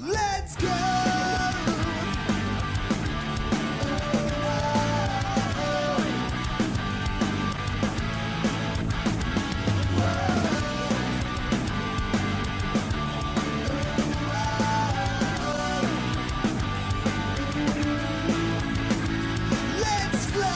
Let's go! Let's fly!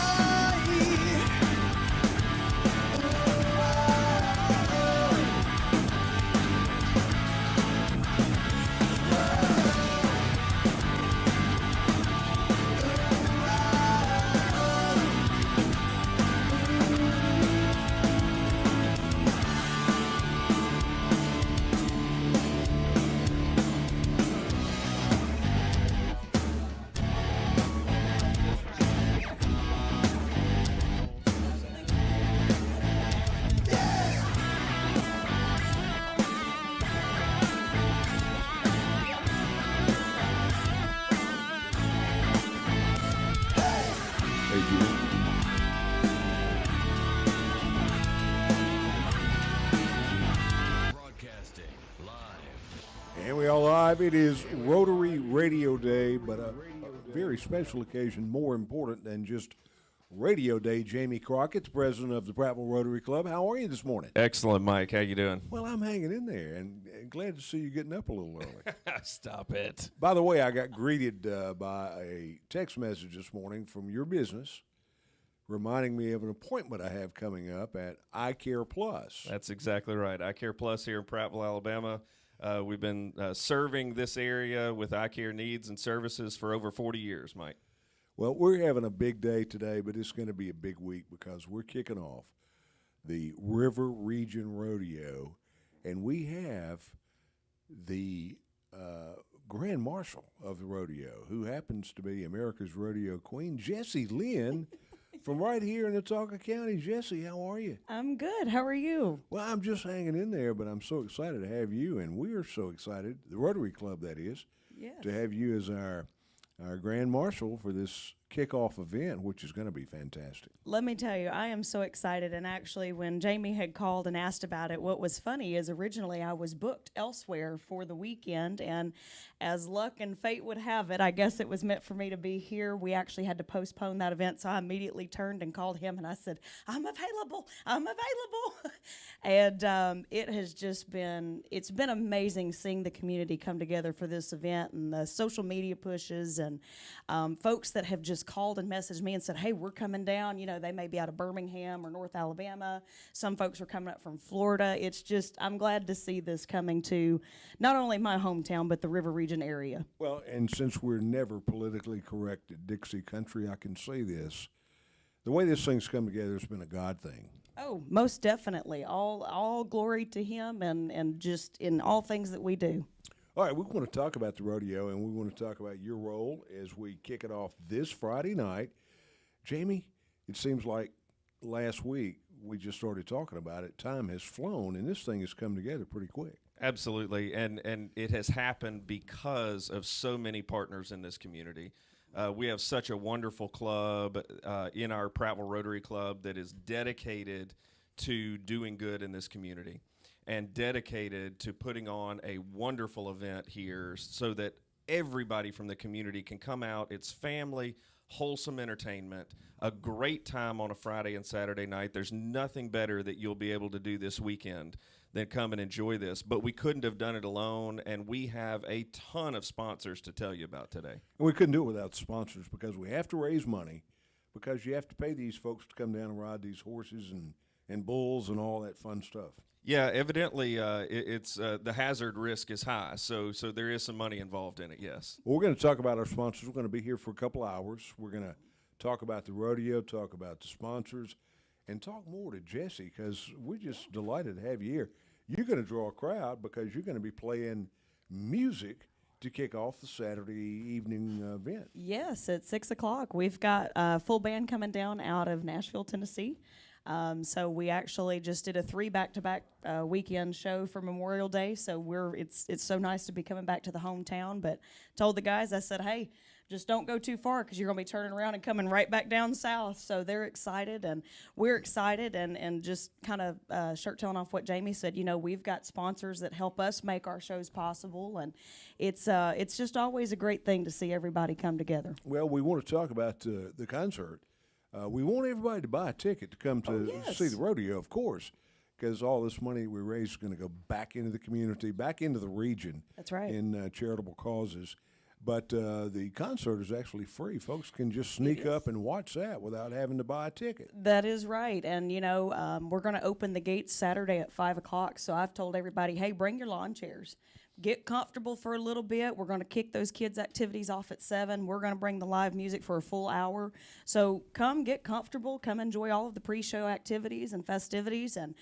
Broadcasting live. And we are live. It is Rotary Radio Day, but a very special occasion, more important than just Radio Day. Jamie Crockett's president of the Prattville Rotary Club. How are you this morning? Excellent, Mike. How you doing? Well, I'm hanging in there, and glad to see you getting up a little early. Stop it. By the way, I got greeted by a text message this morning from your business reminding me of an appointment I have coming up at I Care Plus. That's exactly right. I Care Plus here in Prattville, Alabama. We've been serving this area with eye care needs and services for over 40 years, Mike. Well, we're having a big day today, but it's going to be a big week because we're kicking off the River Region Rodeo, and we have the Grand Marshal of the rodeo, who happens to be America's rodeo queen, Jessie Lynn, from right here in Watauga County. Jessie, how are you? I'm good. How are you? Well, I'm just hanging in there, but I'm so excited to have you, and we are so excited, the Rotary Club that is, Yes. to have you as our Grand Marshal for this kickoff event, which is going to be fantastic. Let me tell you, I am so excited. And actually, when Jamie had called and asked about it, what was funny is originally I was booked elsewhere for the weekend. And as luck and fate would have it, I guess it was meant for me to be here. We actually had to postpone that event. So I immediately turned and called him and I said, I'm available. I'm available. And it has just been, it's been amazing seeing the community come together for this event and the social media pushes and folks that have just called and messaged me and said, hey, we're coming down. You know, they may be out of Birmingham or North Alabama. Some folks are coming up from Florida. It's just, I'm glad to see this coming to not only my hometown, but the River Region area. Well, and since we're never politically correct at Dixie Country, I can say this. The way this thing's come together has been a God thing. Oh, most definitely. All glory to him and just in all things that we do. All right, we want to talk about the rodeo, and we want to talk about your role as we kick it off this Friday night. Jamie, it seems like last week we just started talking about it. Time has flown, and this thing has come together pretty quick. Absolutely, and it has happened because of so many partners in this community. We have such a wonderful club in our Prattville Rotary Club that is dedicated to doing good in this community and dedicated to putting on a wonderful event here so that everybody from the community can come out. It's family, wholesome entertainment, a great time on a Friday and Saturday night. There's nothing better that you'll be able to do this weekend than come and enjoy this. But we couldn't have done it alone, and we have a ton of sponsors to tell you about today. And we couldn't do it without sponsors because we have to raise money, because you have to pay these folks to come down and ride these horses and bulls and all that fun stuff. Yeah, evidently, it's the hazard risk is high, so there is some money involved in it. Yes. Well, we're going to talk about our sponsors. We're going to be here for a couple hours. We're going to talk about the rodeo, talk about the sponsors, and talk more to Jesse because we're just delighted to have you here. You're going to draw a crowd because you're going to be playing music to kick off the Saturday evening event. Yes, at 6 o'clock. We've got a full band coming down out of Nashville, Tennessee. So we actually just did a 3 back-to-back weekend show for Memorial Day. So it's so nice to be coming back to the hometown. But told the guys, I said, hey, just don't go too far because you're going to be turning around and coming right back down south. So they're excited and we're excited and just kind of shirt tailing off what Jamie said. You know, we've got sponsors that help us make our shows possible, and it's just always a great thing to see everybody come together. Well, we want to talk about the concert. We want everybody to buy a ticket to come to yes. see the rodeo, of course, because all this money we raise is going to go back into the community, back into the region. That's right. In charitable causes. But the concert is actually free. Folks can just sneak up and watch that without having to buy a ticket. That is right. And, you know, we're going to open the gates Saturday at 5 o'clock. So I've told everybody, hey, bring your lawn chairs. Get comfortable for a little bit. We're going to kick those kids' activities off at 7. We're going to bring the live music for a full hour. So come get comfortable. Come enjoy all of the pre-show activities and festivities. And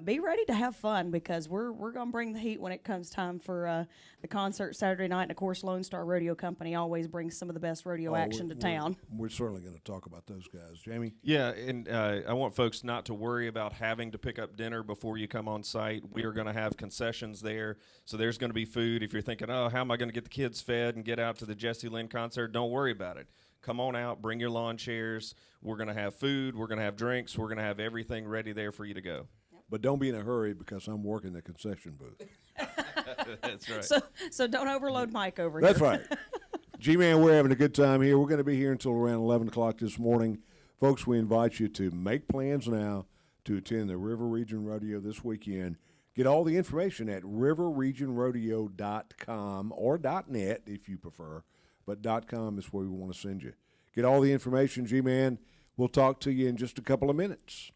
be ready to have fun because we're going to bring the heat when it comes time for the concert Saturday night. And, of course, Lone Star Rodeo Company always brings some of the best rodeo action to town. We're certainly going to talk about those guys. Jamie? Yeah, and I want folks not to worry about having to pick up dinner before you come on site. We are going to have concessions there, so there's going to be food. If you're thinking, oh, how am I going to get the kids fed and get out to the Jesse Lynn concert, don't worry about it. Come on out, bring your lawn chairs. We're going to have food. We're going to have drinks. We're going to have everything ready there for you to go. But don't be in a hurry because I'm working the concession booth. That's right. So don't overload Mike over That's here. right. G-Man, we're having a good time here. We're going to be here until around 11 o'clock this morning. Folks, we invite you to make plans now to attend the River Region Rodeo this weekend. Get all the information at riverregionrodeo.com or .net if you prefer, but .com is where we want to send you. Get all the information, G-Man. We'll talk to you in just a couple of minutes.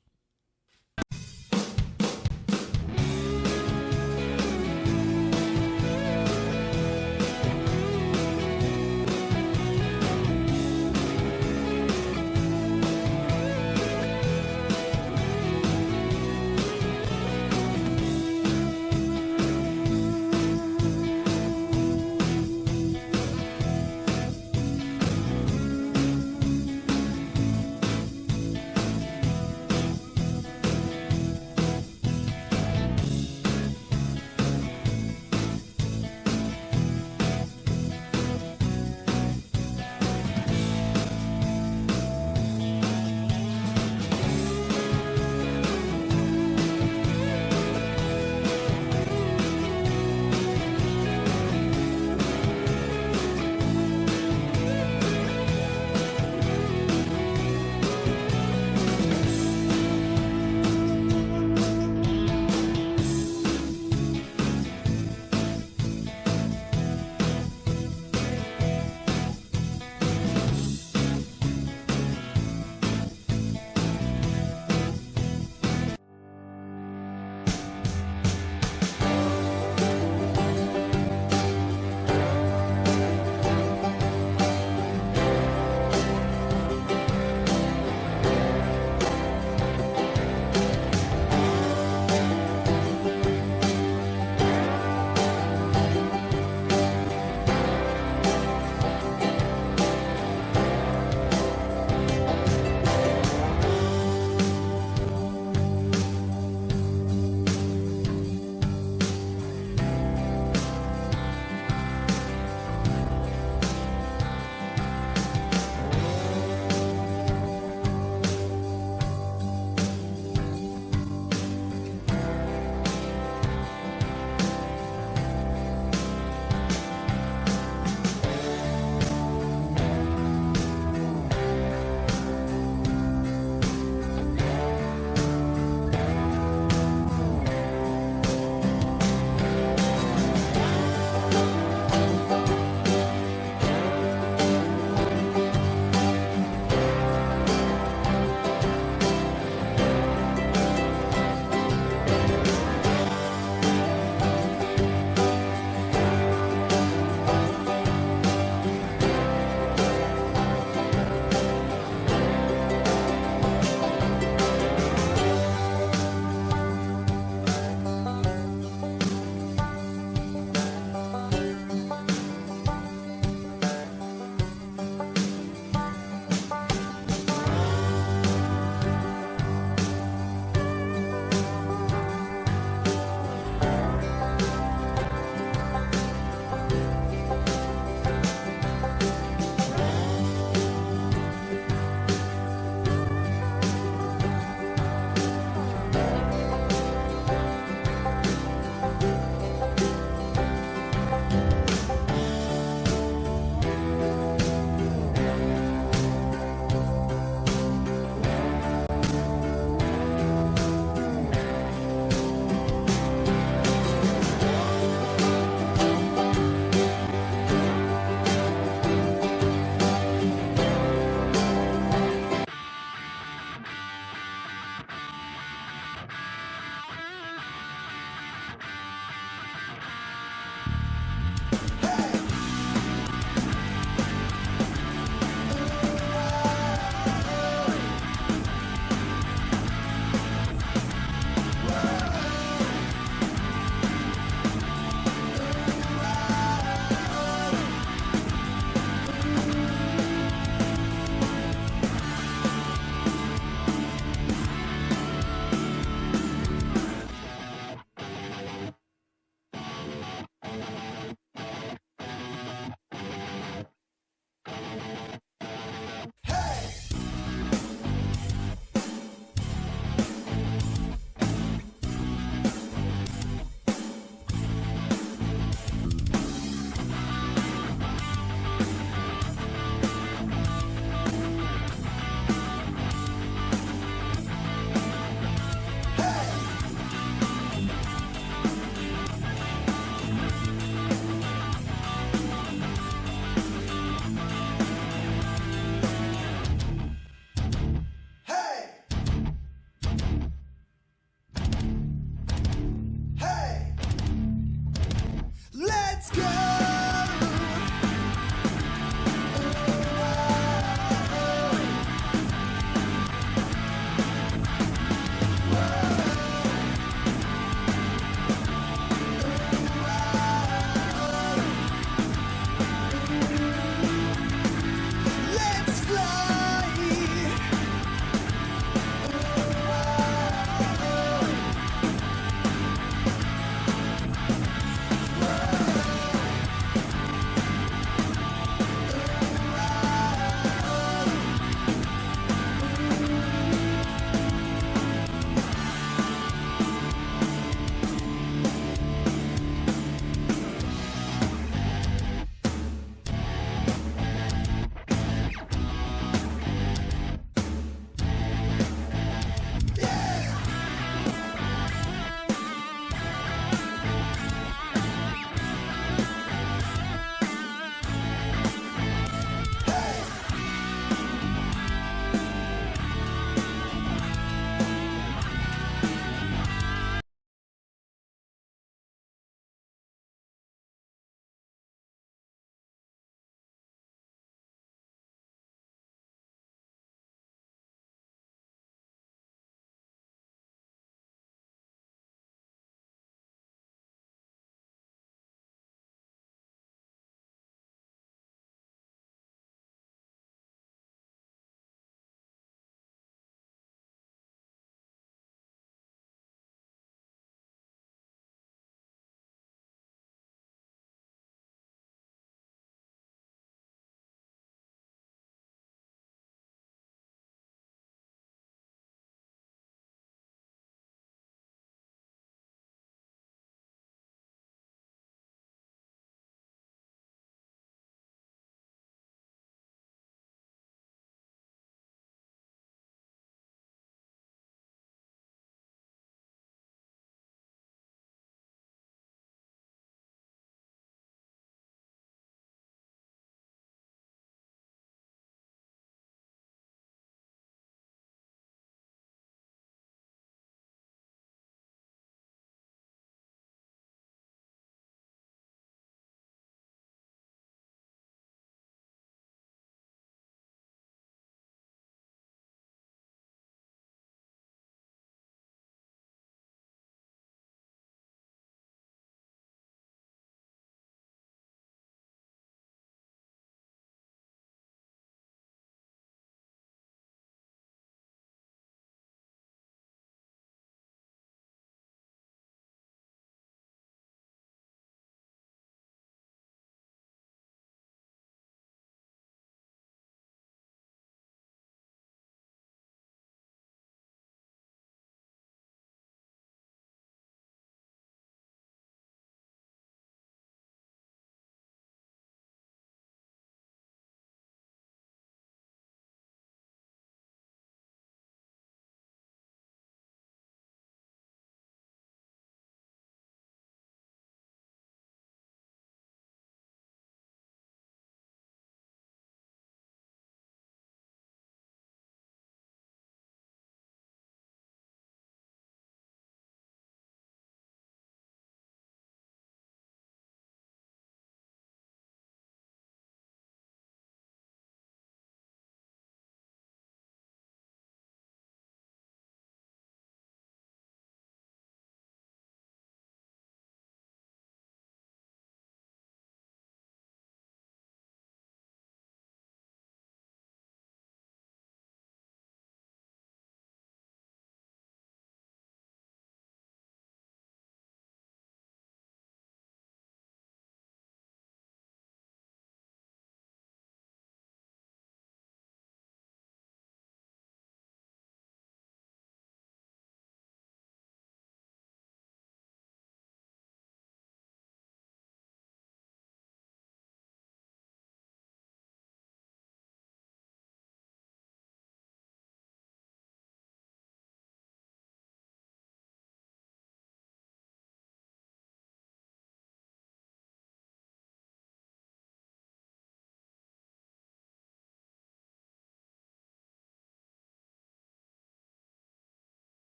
Let's go. Let's fly.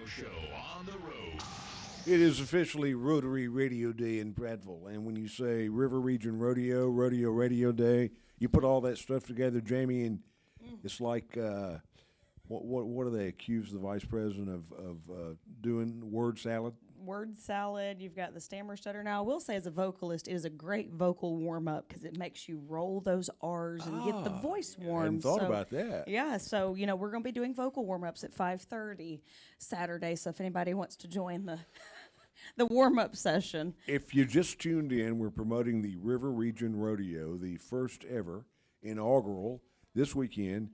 show on the road. It is officially Rotary Radio Day in Prattville, and when you say River Region Rodeo, Rodeo Radio Day, you put all that stuff together, Jamie, and it's like what do they accuse the vice president of doing? Word salad. Word salad. You've got the stammer stutter. Now, I will say, as a vocalist, it is a great vocal warm up because it makes you roll those R's and get the voice warm. I hadn't thought about that. Yeah, so we're going to be doing vocal warm ups at 5:30 Saturday. So if anybody wants to join the warm up session, If you just tuned in, we're promoting the River Region Rodeo, the first ever inaugural this weekend.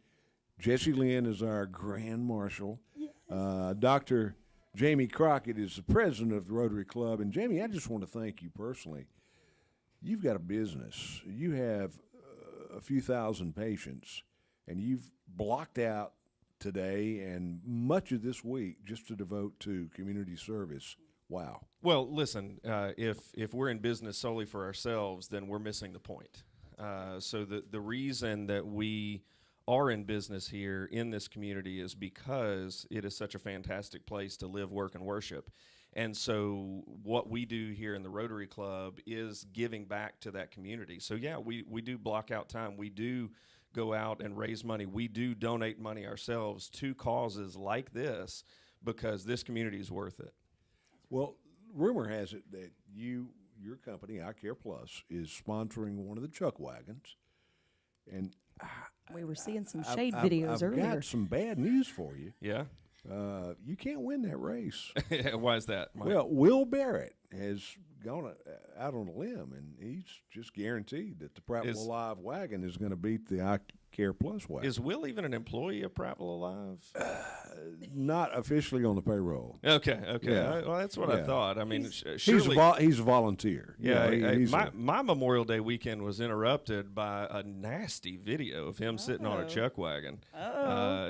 Jesse Lynn is our grand marshal. Yes. Dr. Jamie Crockett is the president of the Rotary Club. And, Jamie, I just want to thank you personally. You've got a business. You have a few thousand patients, and you've blocked out today and much of this week just to devote to community service. Wow. Well, listen, if we're in business solely for ourselves, then we're missing the point. So the reason that we are in business here in this community is because it is such a fantastic place to live, work, and worship. And so what we do here in the Rotary Club is giving back to that community. So, yeah, we do block out time. We do go out and raise money. We do donate money ourselves to causes like this because this community is worth it. Well, rumor has it that your company, I Care Plus, is sponsoring one of the chuck wagons. And we were seeing some shade videos I've earlier. got some bad news for you. Yeah? You can't win that race. Why is that, Mike? Well, Will Barrett has gone out on a limb, and he's just guaranteed that the Prattville Alive wagon is going to beat the I Care Plus wagon. Is Will even an employee of Prattville Alive? Not officially on the payroll. Okay. Yeah. Well, that's what I Yeah. thought. I mean, He's surely. he's a volunteer. Yeah, he's my Memorial Day weekend was interrupted by a nasty video of him sitting on a chuck wagon,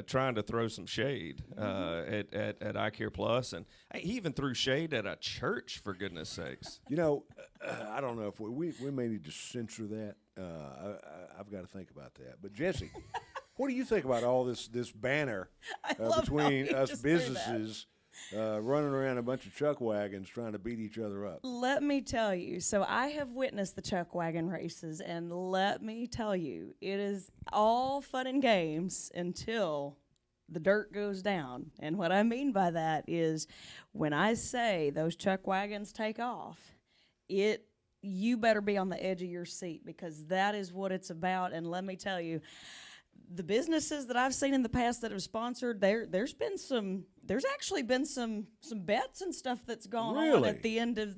trying to throw some shade at I Care Plus, and he even threw shade at a church, for goodness sakes. I don't know if we may need to censor that. I've got to think about that. But Jesse, what do you think about all this banner between us businesses running around a bunch of chuck wagons trying to beat each other up? Let me tell you. So I have witnessed the chuck wagon races, and let me tell you, it is all fun and games until the dirt goes down. And what I mean by that is when I say those chuck wagons take off, you better be on the edge of your seat because that is what it's about. And let me tell you, the businesses that I've seen in the past that have sponsored, there's actually been some bets and stuff that's gone on Really? at the end of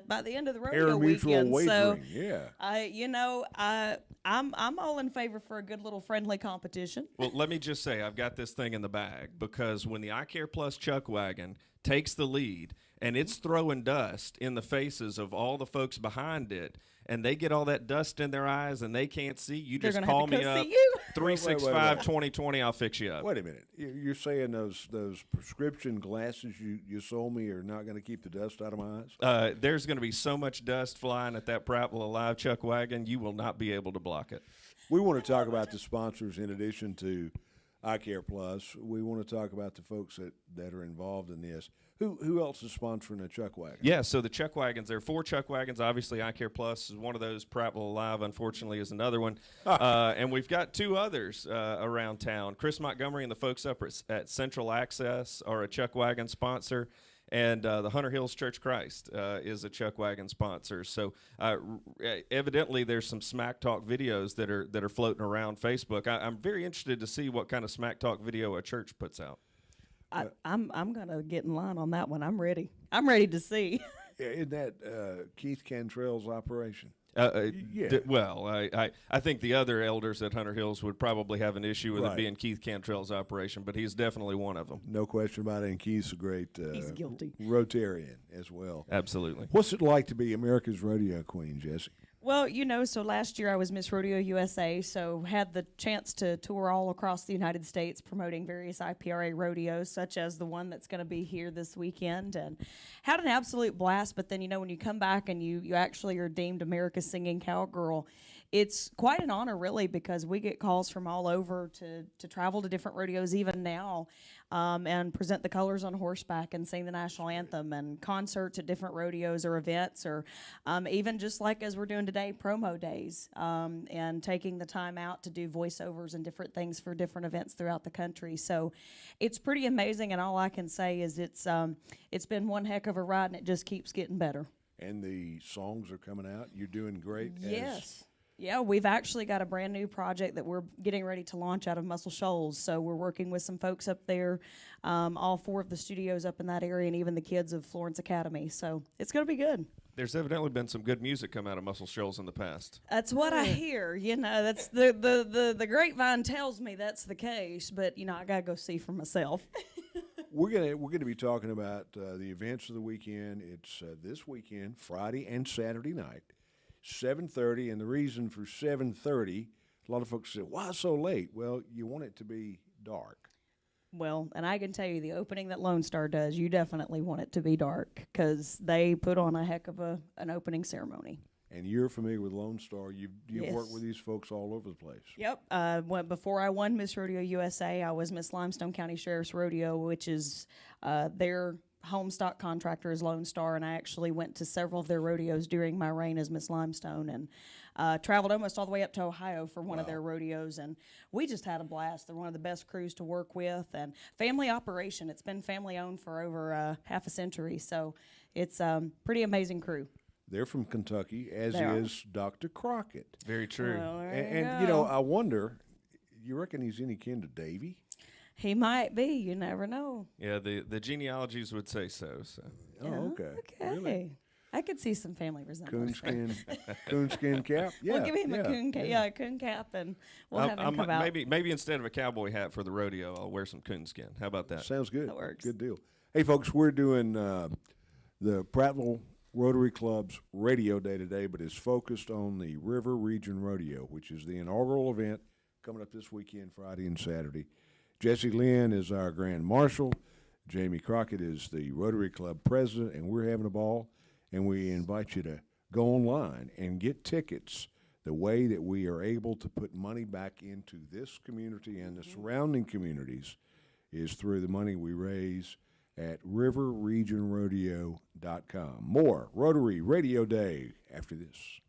by the end of the rodeo Pari-mutuel weekend. wagering, So yeah. I'm all in favor for a good little friendly competition. Well, let me just say, I've got this thing in the bag because when the I Care Plus chuck wagon takes the lead and it's throwing dust in the faces of all the folks behind it, and they get all that dust in their eyes and they can't see, you They're just gonna have call to me go up, see you. 365-2020, I'll fix you up. Wait a minute. You're saying those prescription glasses you sold me are not going to keep the dust out of my eyes? There's going to be so much dust flying at that Prattville Alive chuck wagon, you will not be able to block it. We want to talk about the sponsors in addition to I Care Plus. We want to talk about the folks that are involved in this. Who else is sponsoring a chuck wagon? Yeah, so the chuck wagons, there are 4 chuck wagons. Obviously, I Care Plus is one of those. Prattville Alive, unfortunately, is another one. And we've got 2 others around town. Chris Montgomery and the folks up at Central Access are a chuck wagon sponsor. And the Hunter Hills Church Christ is a chuck wagon sponsor. So evidently there's some smack talk videos that are floating around Facebook. I'm very interested to see what kind of smack talk video a church puts out. I'm gonna get in line on that one. I'm ready. I'm ready to see. Isn't that Keith Cantrell's operation? Yeah. Well, I think the other elders at Hunter Hills would probably have an issue with Right. it being Keith Cantrell's operation, but he's definitely one of them. No question about it. And Keith's a great He's guilty. Rotarian as well. Absolutely. What's it like to be America's rodeo queen, Jesse? Well, so last year I was Miss Rodeo USA, so had the chance to tour all across the United States promoting various IPRA rodeos, such as the one that's going to be here this weekend, and had an absolute blast. But then, when you come back and you actually are deemed America's Singing Cowgirl, it's quite an honor, really, because we get calls from all over to travel to different rodeos, even now, and present the colors on horseback and sing the national anthem, and concerts at different rodeos or events, or even just like as we're doing today, promo days, and taking the time out to do voiceovers and different things for different events throughout the country. So it's pretty amazing, and all I can say is it's been one heck of a ride, and it just keeps getting better. And the songs are coming out. You're doing great. Yes. Yeah, we've actually got a brand new project that we're getting ready to launch out of Muscle Shoals. So we're working with some folks up there, all 4 of the studios up in that area, and even the kids of Florence Academy. So it's going to be good. There's evidently been some good music come out of Muscle Shoals in the past. That's what I hear. You know, that's the grapevine tells me that's the case, but you know, I gotta go see for myself. We're gonna be talking about the events of the weekend. It's this weekend, Friday and Saturday night, 7:30. And the reason for 7:30, a lot of folks say, "Why so late?" Well, you want it to be dark. Well, and I can tell you, the opening that Lone Star does, you definitely want it to be dark because they put on a heck of an opening ceremony. And you're familiar with Lone Star. You've Yes. worked with these folks all over the place. Yep. Before I won Miss Rodeo USA, I was Miss Limestone County Sheriff's Rodeo, which is their home stock contractor is Lone Star, and I actually went to several of their rodeos during my reign as Miss Limestone, and traveled almost all the way up to Ohio for one of their rodeos, and we just had a blast. They're one of the best crews to work with, and family operation. It's been family owned for over half a century, so it's pretty amazing crew. They're from Kentucky, as They are. is Dr. Crockett. Very true. Well, there And you you know, go. I wonder, you reckon he's any kin to Davy? He might be. You never know. Yeah, the genealogies would say so. Oh, Yeah, okay. Okay. Really? I could see some family resemblance. Coonskin cap? Yeah. We'll give him yeah, a coon cap. Yeah, a coon cap, and we'll have him come out. Maybe instead of a cowboy hat for the rodeo, I'll wear some coonskin. How about that? Sounds good. That works. Good deal. Hey, folks, we're doing the Prattville Rotary Club's Radio Day today, but it's focused on the River Region Rodeo, which is the inaugural event coming up this weekend, Friday and Saturday. Jesse Lynn is our Grand Marshal. Jamie Crockett is the Rotary Club President, and we're having a ball. And we invite you to go online and get tickets. The way that we are able to put money back into this community and the surrounding communities is through the money we raise at riverregionrodeo.com. More Rotary Radio Day after this.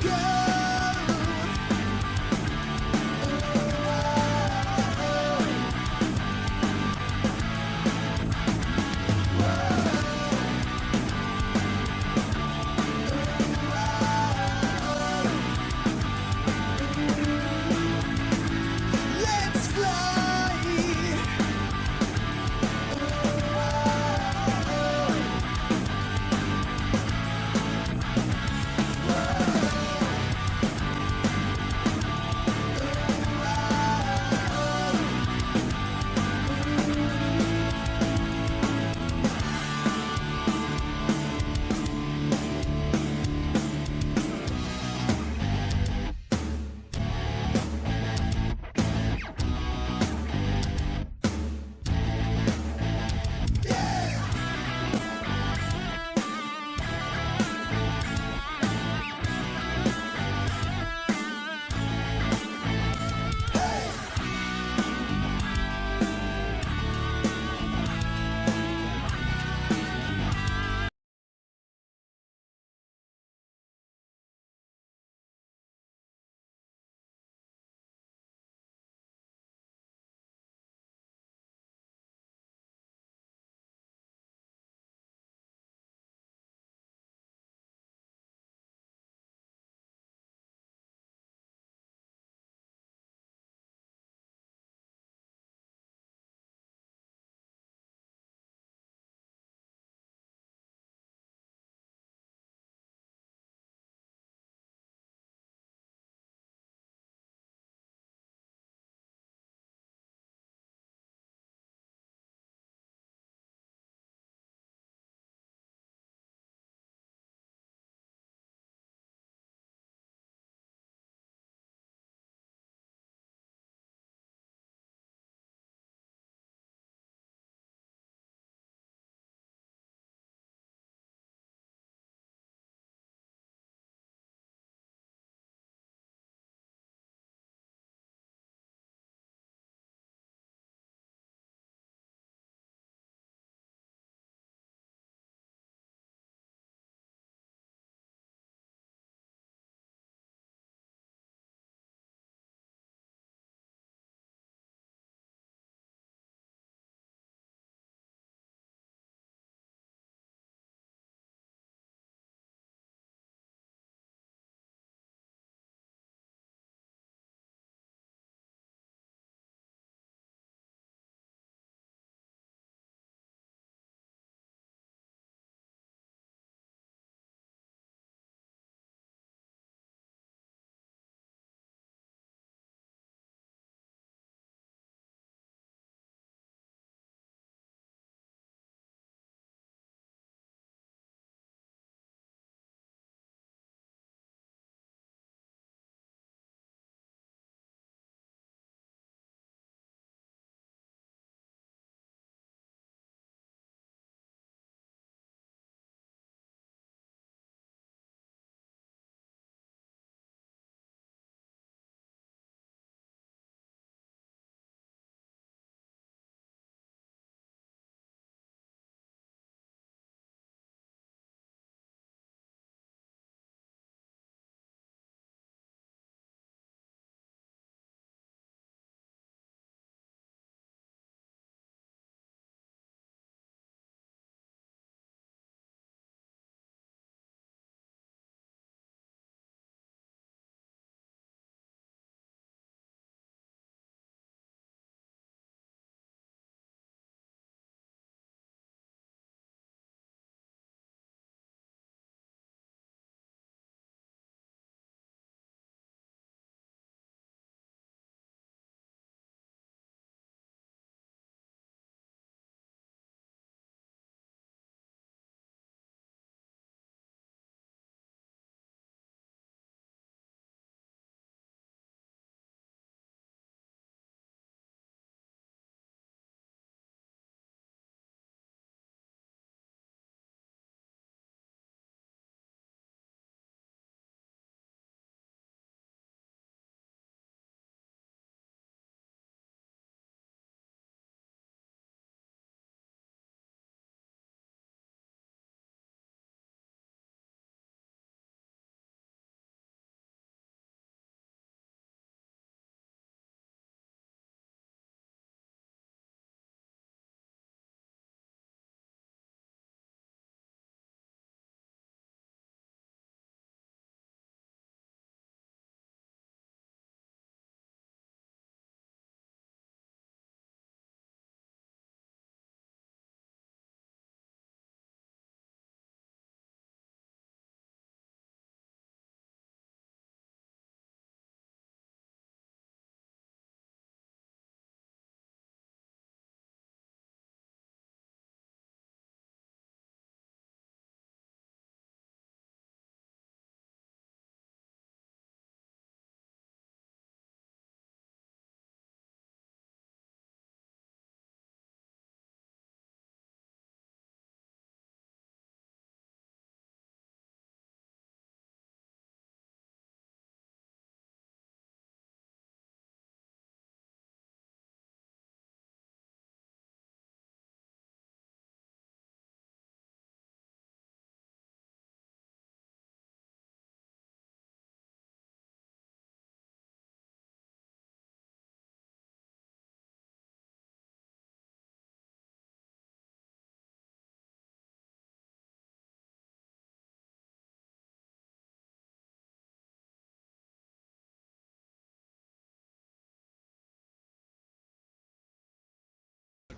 Let's go. Let's fly.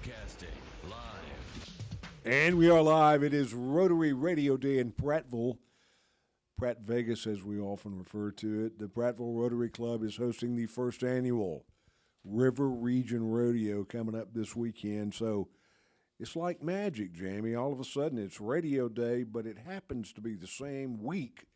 Broadcasting live. And we are live. It is Rotary Radio Day in Prattville. Pratt Vegas, as we often refer to it. The Prattville Rotary Club is hosting the first annual River Region Rodeo coming up this weekend. So it's like magic, Jamie. All of a sudden it's Radio Day, but it happens to be the same week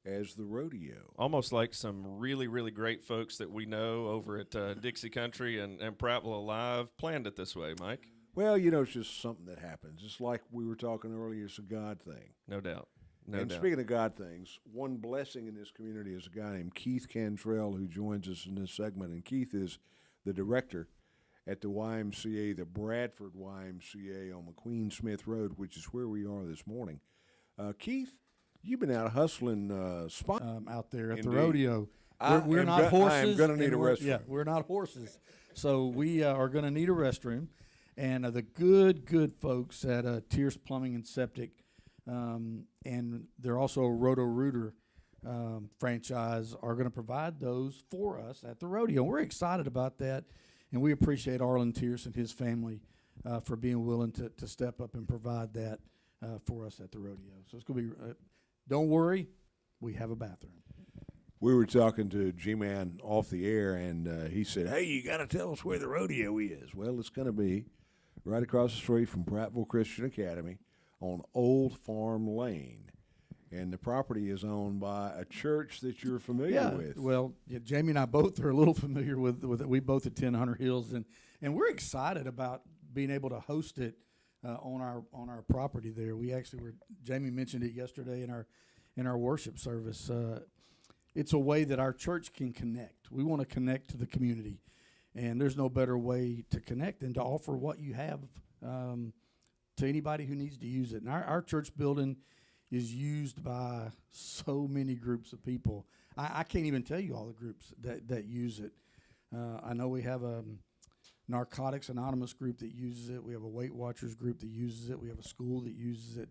as the rodeo. Almost like some really, really great folks that we know over at Dixie Country and Prattville Alive planned it this way, Mike. Well, you know, it's just something that happens. It's like we were talking earlier, it's a God thing. No doubt. And speaking of God things, one blessing in this community is a guy named Keith Cantrell who joins us in this segment. And Keith is the director at the YMCA, the Bradford YMCA on McQueen Smith Road, which is where we are this morning. Keith, you've been out hustling out there at Indeed. the rodeo. I We're am not go- horses. I am gonna need and a we're- restroom. Yeah, we're not horses. So we are going to need a restroom. And the good folks at Tierce Plumbing and Septic, and they're also a Roto-Rooter franchise, are going to provide those for us at the rodeo. We're excited about that, and we appreciate Arlen Tierce and his family for being willing to step up and provide that for us at the rodeo. So it's going to be, don't worry, we have a bathroom. We were talking to G-Man off the air, and he said, hey, you got to tell us where the rodeo is. Well, it's going to be right across the street from Prattville Christian Academy on Old Farm Lane. And the property is owned by a church that you're familiar with. Well, Jamie and I both are a little familiar with it. We both attend Hunter Hills, and we're excited about being able to host it on our property there. We actually were. Jamie mentioned it yesterday in our worship service. It's a way that our church can connect. We want to connect to the community, and there's no better way to connect than to offer what you have to anybody who needs to use it. And our church building is used by so many groups of people. I can't even tell you all the groups that use it. I know we have a Narcotics Anonymous group that uses it. We have a Weight Watchers group that uses it. We have a school that uses it.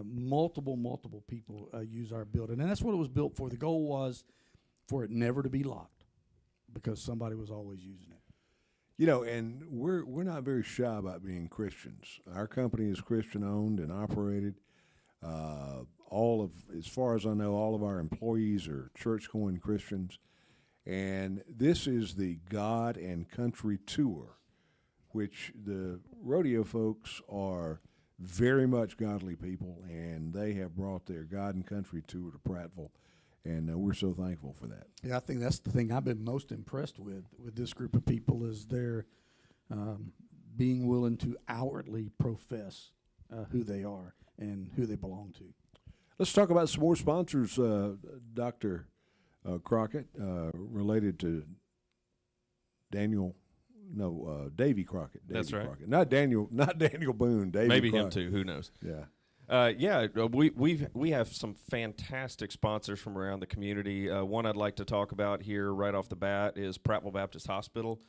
Multiple people use our building, and that's what it was built for. The goal was for it never to be locked because somebody was always using it. You know, and we're not very shy about being Christians. Our company is Christian owned and operated. As far as I know, all of our employees are church-going Christians. And this is the God and Country Tour, which the rodeo folks are very much godly people, and they have brought their God and Country Tour to Prattville, and we're so thankful for that. Yeah, I think that's the thing I've been most impressed with this group of people is their being willing to outwardly profess who they are and who they belong to. Let's talk about some more sponsors, Dr. Crockett, related to Davy Crockett. That's right. Crockett. Not Daniel Boone. Davy Maybe Crockett. him too. Who knows? Yeah. We have some fantastic sponsors from around the community. One I'd like to talk about here right off the bat is Prattville Baptist Hospital.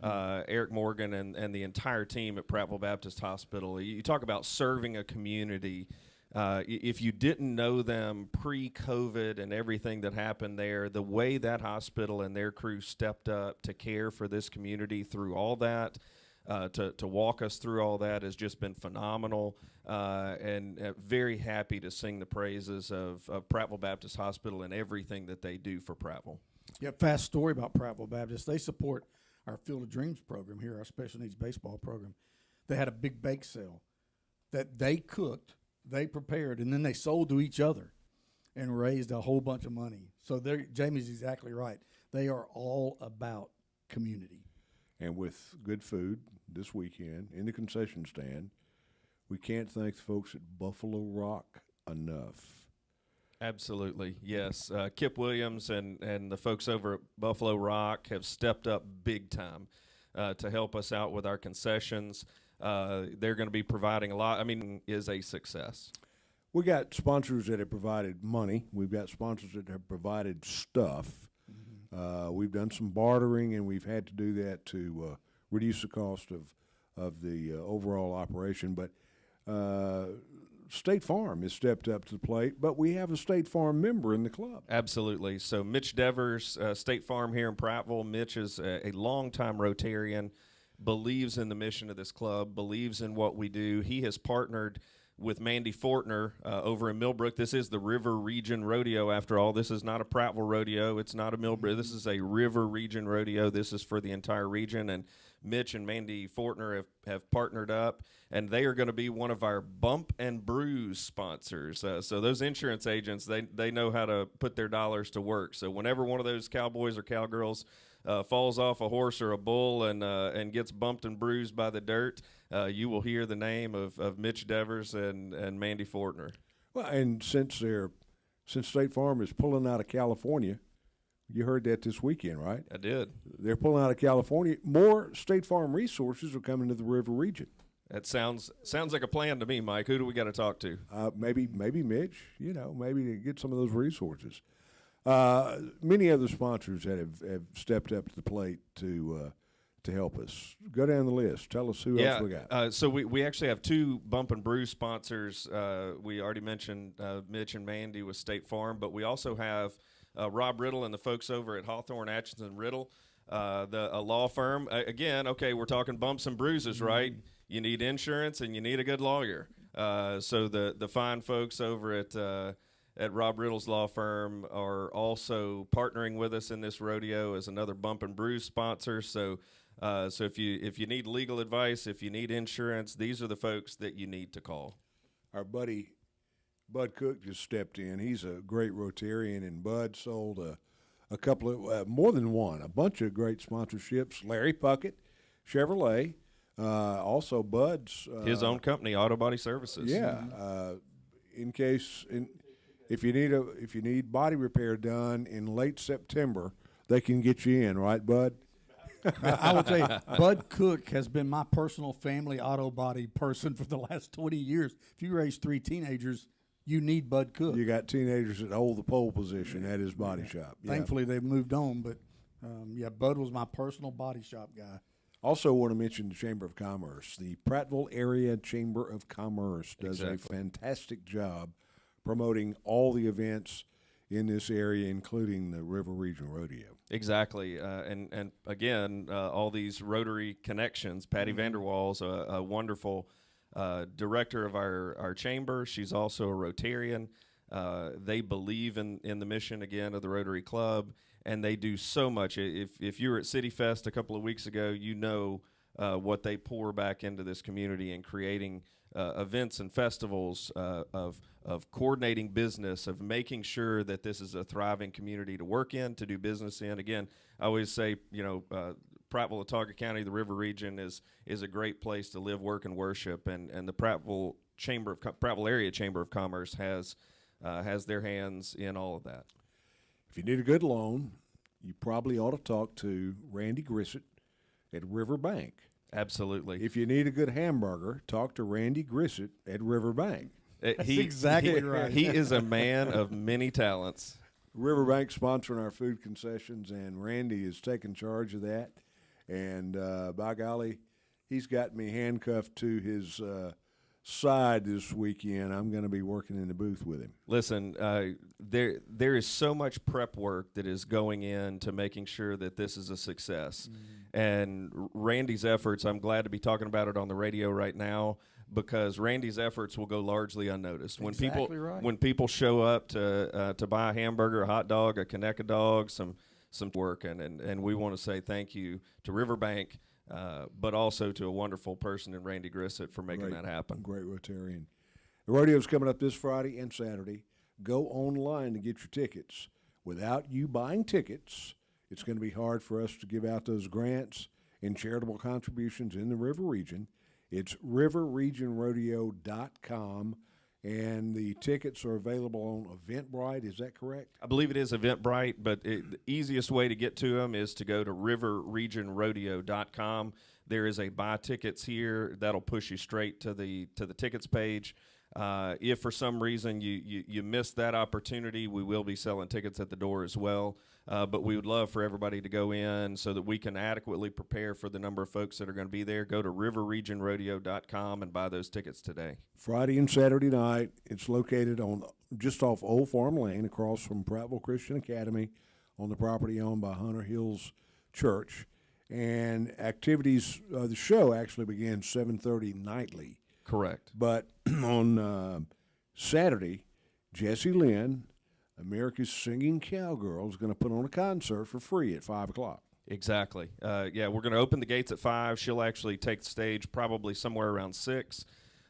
Eric Morgan and the entire team at Prattville Baptist Hospital. You talk about serving a community. If you didn't know them pre-COVID and everything that happened there, the way that hospital and their crew stepped up to care for this community through all that, to walk us through all that has just been phenomenal, and very happy to sing the praises of Prattville Baptist Hospital and everything that they do for Prattville. Yeah, fast story about Prattville Baptist. They support our Field of Dreams program here, our special needs baseball program. They had a big bake sale that they cooked, they prepared, and then they sold to each other and raised a whole bunch of money. So Jamie's exactly right. They are all about community. And with good food this weekend in the concession stand, we can't thank the folks at Buffalo Rock enough. Absolutely, yes. Kip Williams and the folks over at Buffalo Rock have stepped up big time to help us out with our concessions. They're going to be providing a lot. I mean, is a success. We got sponsors that have provided money. We've got sponsors that have provided stuff. We've done some bartering, and we've had to do that to reduce the cost of the overall operation. But State Farm has stepped up to the plate, but we have a State Farm member in the club. Absolutely. So Mitch Devers, State Farm here in Prattville. Mitch is a longtime Rotarian. believes in the mission of this club, believes in what we do. He has partnered with Mandy Fortner over in Millbrook. This is the River Region Rodeo, after all. This is not a Prattville rodeo. It's not a Millbrook. This is a River Region Rodeo. This is for the entire region, and Mitch and Mandy Fortner have partnered up, and they are going to be one of our Bump and Bruise sponsors. So those insurance agents, they know how to put their dollars to work. So whenever one of those cowboys or cowgirls falls off a horse or a bull and gets bumped and bruised by the dirt, you will hear the name of Mitch Devers and Mandy Fortner. Well, and since State Farm is pulling out of California, you heard that this weekend, right? I did. They're pulling out of California. More State Farm resources are coming to the River Region. That sounds like a plan to me, Mike. Who do we got to talk to? Maybe Mitch. Maybe to get some of those resources. Many other sponsors that have stepped up to the plate to help us. Go down the list. Tell us who else we got. So we actually have two Bump and Brew sponsors. We already mentioned Mitch and Mandy with State Farm, but we also have Rob Riddle and the folks over at Hawthorne Atchison Riddle, a law firm. Again, okay, we're talking bumps and bruises, right? You need insurance and you need a good lawyer. So the fine folks over at Rob Riddle's law firm are also partnering with us in this rodeo as another Bump and Bruise sponsor. So if you need legal advice, if you need insurance, these are the folks that you need to call. Our buddy Bud Cook just stepped in. He's a great Rotarian, and Bud sold a couple of more than one, a bunch of great sponsorships. Larry Puckett, Chevrolet, also Bud's his own company, Auto Body Services. Yeah, if you need body repair done in late September, they can get you in, right, Bud? I will tell you, Bud Cook has been my personal family auto body person for the last 20 years. If you raise 3 teenagers, you need Bud Cook. You got teenagers that hold the pole position at his body shop. Yeah. Thankfully, they've moved on, but Bud was my personal body shop guy. Also want to mention the Chamber of Commerce. The Prattville Area Chamber of Commerce does a fantastic job promoting all the events in this area, including the River Region Rodeo. Exactly, and again, all these Rotary connections. Patty Vanderwall's a wonderful director of our chamber. She's also a Rotarian. They believe in the mission, again, of the Rotary Club, and they do so much. If you were at City Fest a couple of weeks ago, you know what they pour back into this community and creating events and festivals of coordinating business, of making sure that this is a thriving community to work in, to do business in. Again, I always say, Prattville, Autauga County, the River Region is a great place to live, work, and worship, and the Prattville Area Chamber of Commerce has their hands in all of that. If you need a good loan, you probably ought to talk to Randy Grissett at River Bank. Absolutely. If you need a good hamburger, talk to Randy Grissett at River Bank. That's exactly right. He is a man of many talents. Riverbank sponsoring our food concessions, and Randy is taking charge of that. And by golly, he's got me handcuffed to his side this weekend. I'm going to be working in the booth with him. Listen, there is so much prep work that is going into making sure that this is a success. And Randy's efforts, I'm glad to be talking about it on the radio right now, because Randy's efforts will go largely unnoticed. When people show up to buy a hamburger, a hot dog, a Conecuh dog, some work, and we want to say thank you to Riverbank, but also to a wonderful person in Randy Grissett for making that happen. Great Rotarian. The rodeo's coming up this Friday and Saturday. Go online to get your tickets. Without you buying tickets, it's going to be hard for us to give out those grants and charitable contributions in the River Region. It's riverregionrodeo.com, and the tickets are available on Eventbrite. Is that correct? I believe it is Eventbrite, but the easiest way to get to them is to go to riverregionrodeo.com. There is a buy tickets here that'll push you straight to the tickets page. If for some reason you missed that opportunity, we will be selling tickets at the door as well. But we would love for everybody to go in so that we can adequately prepare for the number of folks that are going to be there. Go to riverregionrodeo.com and buy those tickets today. Friday and Saturday night. It's located just off Old Farm Lane across from Prattville Christian Academy on the property owned by Hunter Hills Church. and activities. The show actually begins 7:30 nightly. Correct. But on Saturday, Jessie Lynn, America's Singing Cowgirl, is going to put on a concert for free at 5 o'clock. Exactly. Yeah, we're going to open the gates at 5. She'll actually take the stage probably somewhere around 6.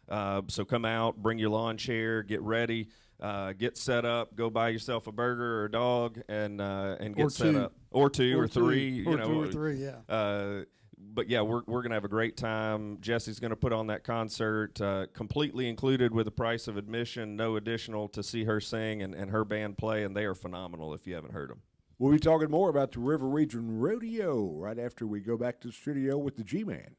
So come out, bring your lawn chair, get ready, get set up, go buy yourself a burger or a dog, and get set up. Or two or three. Or two or three, yeah. But yeah, we're gonna have a great time. Jesse's gonna put on that concert, completely included with the price of admission, no additional to see her sing and her band play, and they are phenomenal. If you haven't heard them, We'll be talking more about the River Region Rodeo right after we go back to the studio with the G-Man.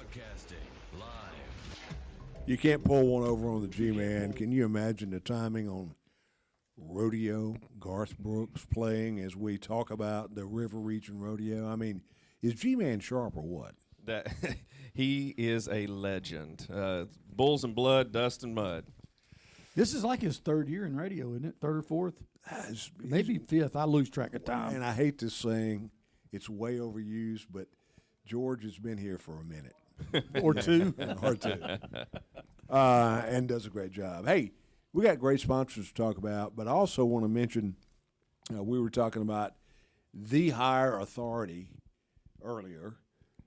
Broadcasting live. You can't pull one over on the G-Man. Can you imagine the timing on Rodeo, Garth Brooks playing as we talk about the River Region Rodeo? I mean, is G-Man sharp or what? That he is a legend. Bulls and blood, dust and mud. This is like his third year in radio, isn't it? Third or fourth? Maybe fifth. I lose track of time. And I hate this saying, it's way overused, but George has been here for a minute. Or two. or two. And does a great job. Hey, we got great sponsors to talk about, but I also want to mention we were talking about the higher authority earlier,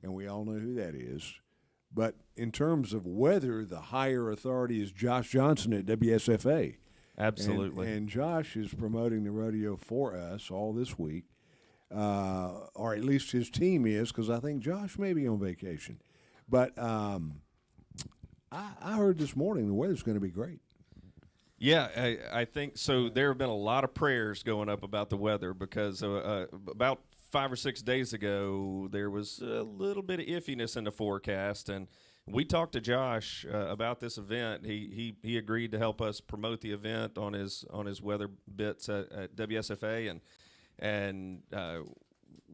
and we all know who that is. But in terms of weather, the higher authority is Josh Johnson at WSFA. Absolutely. And Josh is promoting the rodeo for us all this week, or at least his team is, because I think Josh may be on vacation. But I heard this morning the weather's going to be great. Yeah, I think so. There have been a lot of prayers going up about the weather because about 5 or 6 days ago, there was a little bit of iffiness in the forecast, and we talked to Josh about this event. He agreed to help us promote the event on his weather bits at WSFA, and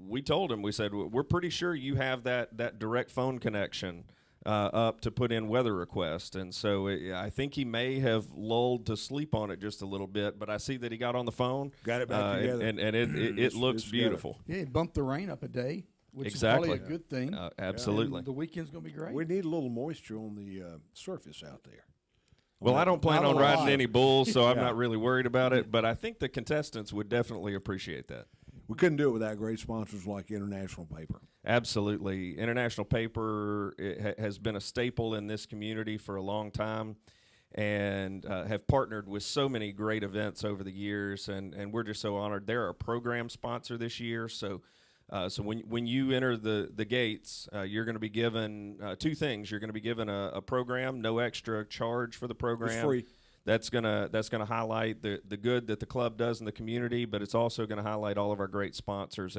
we told him, we said, we're pretty sure you have that direct phone connection up to put in weather request. And so I think he may have lulled to sleep on it just a little bit, but I see that he got on the phone. Got it back together. And it looks it's beautiful. Yeah, it bumped the rain up a day, which Exactly. is probably a good thing. Absolutely. And the weekend's going to be great. We need a little moisture on the surface out there. Well, I don't plan Not on a riding lot. any bulls, so I'm not really worried about it, but I think the contestants would definitely appreciate that. We couldn't do it without great sponsors like International Paper. Absolutely. International Paper has been a staple in this community for a long time and have partnered with so many great events over the years, and we're just so honored. They're a program sponsor this year, so when you enter the gates, you're going to be given two things. You're going to be given a program, no extra charge for the program. It's free. That's gonna highlight the good that the club does in the community, but it's also going to highlight all of our great sponsors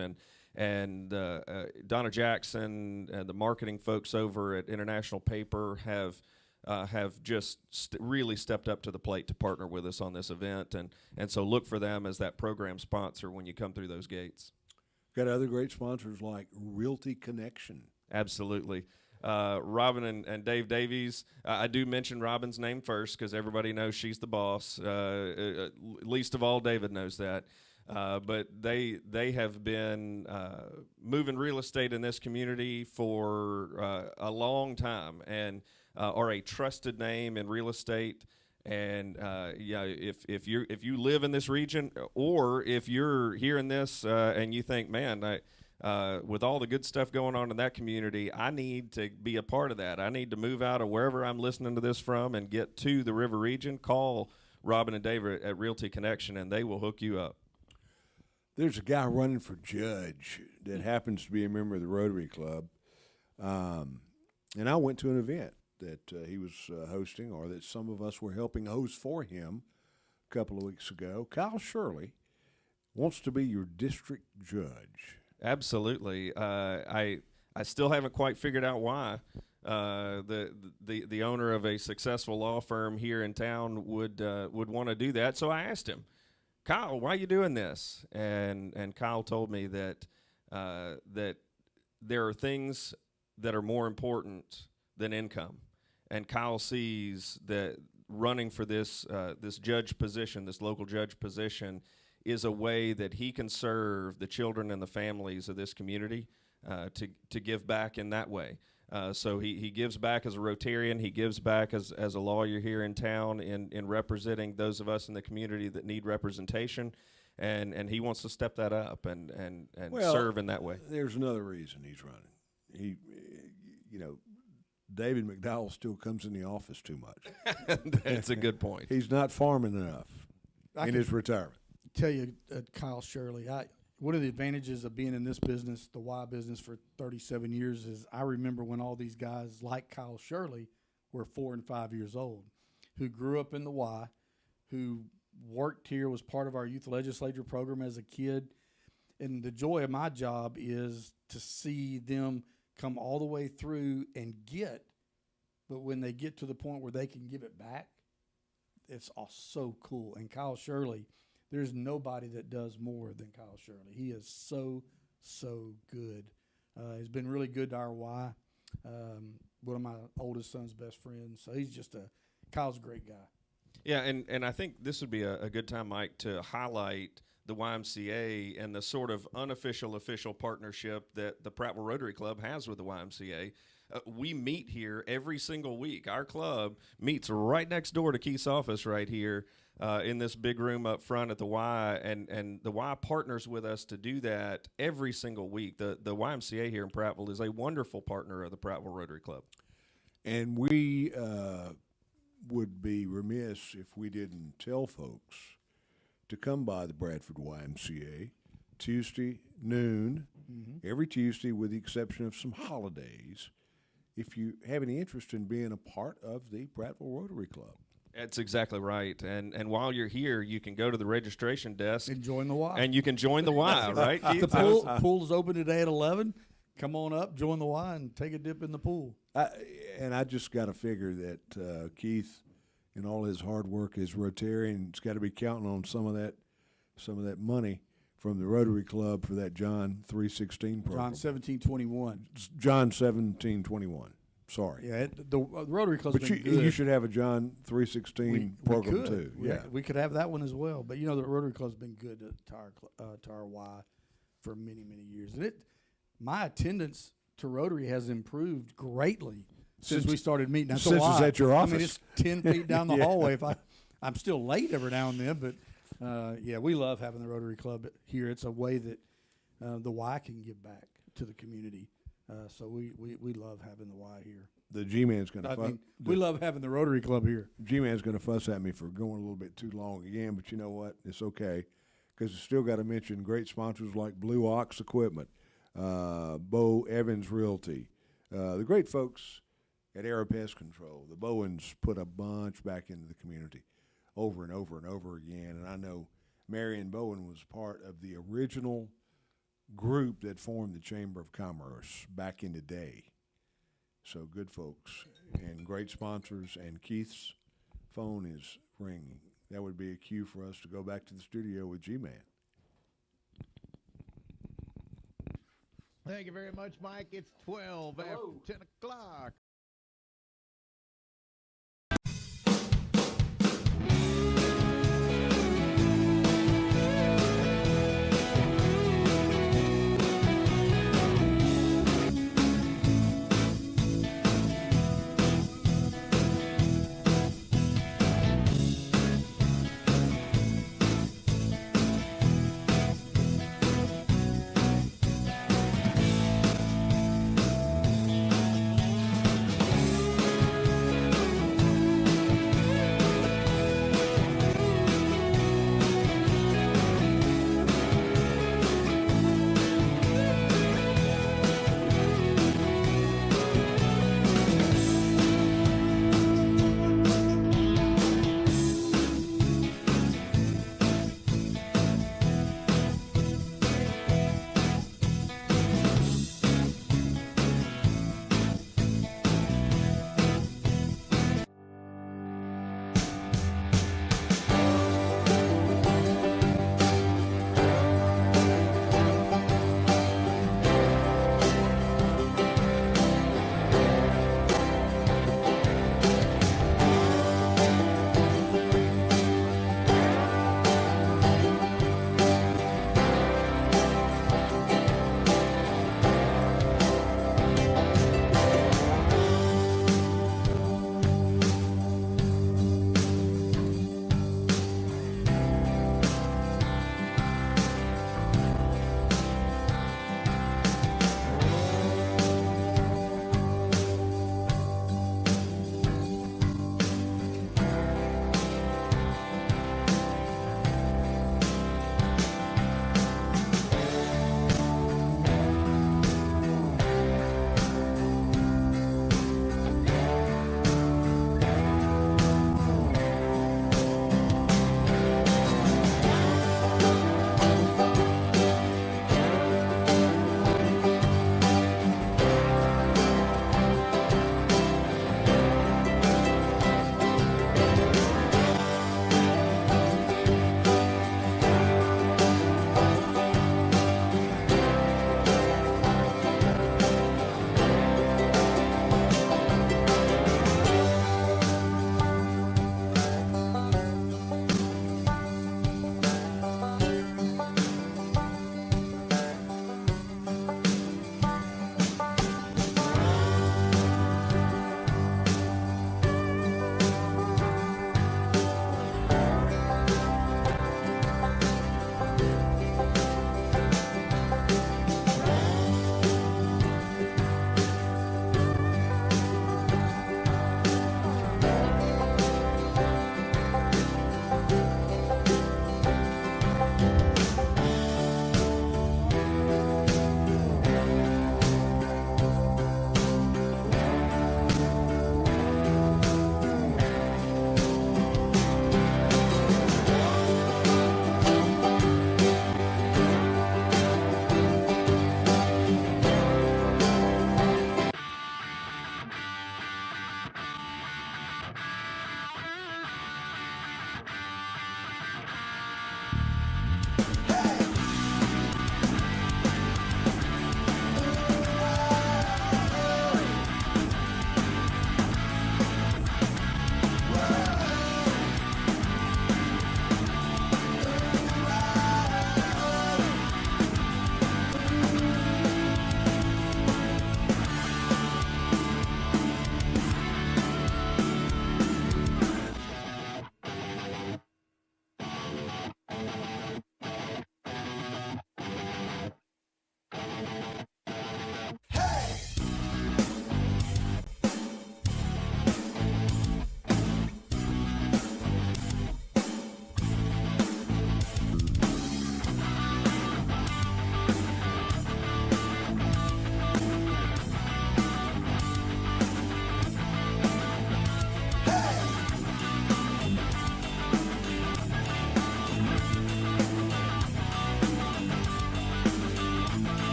and Donna Jackson and the marketing folks over at International Paper have just really stepped up to the plate to partner with us on this event, and so look for them as that program sponsor when you come through those gates. Got other great sponsors like Realty Connection. Absolutely. Robin and Dave Davies. I do mention Robin's name first because everybody knows she's the boss. Least of all, David knows that. But they have been moving real estate in this community for a long time and are a trusted name in real estate. And if you live in this region, or if you're hearing this and you think, man, with all the good stuff going on in that community, I need to be a part of that. I need to move out of wherever I'm listening to this from and get to the River Region. Call Robin and David at Realty Connection, and they will hook you up. There's a guy running for judge that happens to be a member of the Rotary Club. And I went to an event that he was hosting, or that some of us were helping host for him a couple of weeks ago. Kyle Shirley wants to be your district judge. Absolutely. I still haven't quite figured out why the owner of a successful law firm here in town would want to do that. So I asked him, Kyle, why are you doing this? And Kyle told me that there are things that are more important than income. And Kyle sees that running for this judge position, this local judge position, is a way that he can serve the children and the families of this community to give back in that way. So he gives back as a Rotarian. He gives back as a lawyer here in town in representing those of us in the community that need representation. And he wants to step that up and serve in that way. There's another reason he's running. David McDowell still comes in the office too much. That's a good point. He's not farming enough in his retirement. Tell you, Kyle Shirley, one of the advantages of being in this business, the Y business, for 37 years is I remember when all these guys like Kyle Shirley were 4 and 5 years old, who grew up in the Y, who worked here, was part of our youth legislature program as a kid. And the joy of my job is to see them come all the way through and get, but when they get to the point where they can give it back, it's all so cool. And Kyle Shirley, there's nobody that does more than Kyle Shirley. He is so good. He's been really good to our Y. One of my oldest son's best friends. So Kyle's a great guy. Yeah, and I think this would be a good time, Mike, to highlight the YMCA and the sort of unofficial official partnership that the Prattville Rotary Club has with the YMCA. We meet here every single week. Our club meets right next door to Keith's office right here in this big room up front at the Y, and the Y partners with us to do that every single week. The YMCA here in Prattville is a wonderful partner of the Prattville Rotary Club. And we would be remiss if we didn't tell folks to come by the Bradford YMCA Tuesday noon, every Tuesday with the exception of some holidays, if you have any interest in being a part of the Prattville Rotary Club. That's exactly right. And while you're here, you can go to the registration desk And join the Y. and you can join the Y, right, Keith? The pool is open today at 11. Come on up, join the Y, and take a dip in the pool. I just got to figure that Keith, in all his hard work as Rotarian, has got to be counting on some of that money from the Rotary Club for that John 3:16 program. John 17:21. John 17:21. Sorry. Yeah, the Rotary Club's But been good. you should have a John 3:16 program could. too. Yeah. We could have that one as well. But the Rotary Club's been good to our Y for many years, and my attendance to Rotary has improved greatly since we started meeting. That's since a it's lot. at your I mean, office. it's 10 feet down the Yeah. hallway. I'm still late every now and then, but we love having the Rotary Club here. It's a way that the Y can give back to the community. So we love having the Y here. The G-Man's going to fuss. We love having the Rotary Club here. G-Man's going to fuss at me for going a little bit too long again, but you know what? It's okay, because I still got to mention great sponsors like Blue Ox Equipment, Bo Evans Realty, the great folks at Air Pest Control. The Bowens put a bunch back into the community over and over and over again, and I know Marion Bowen was part of the original group that formed the Chamber of Commerce back in the day. So good folks and great sponsors, and Keith's phone is ringing. That would be a cue for us to go back to the studio with G-Man. Thank you very much, Mike. It's 12 after 10 o'clock.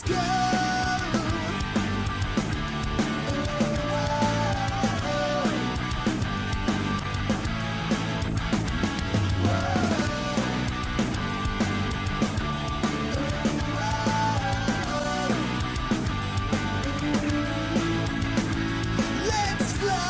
Let's go. Let's fly.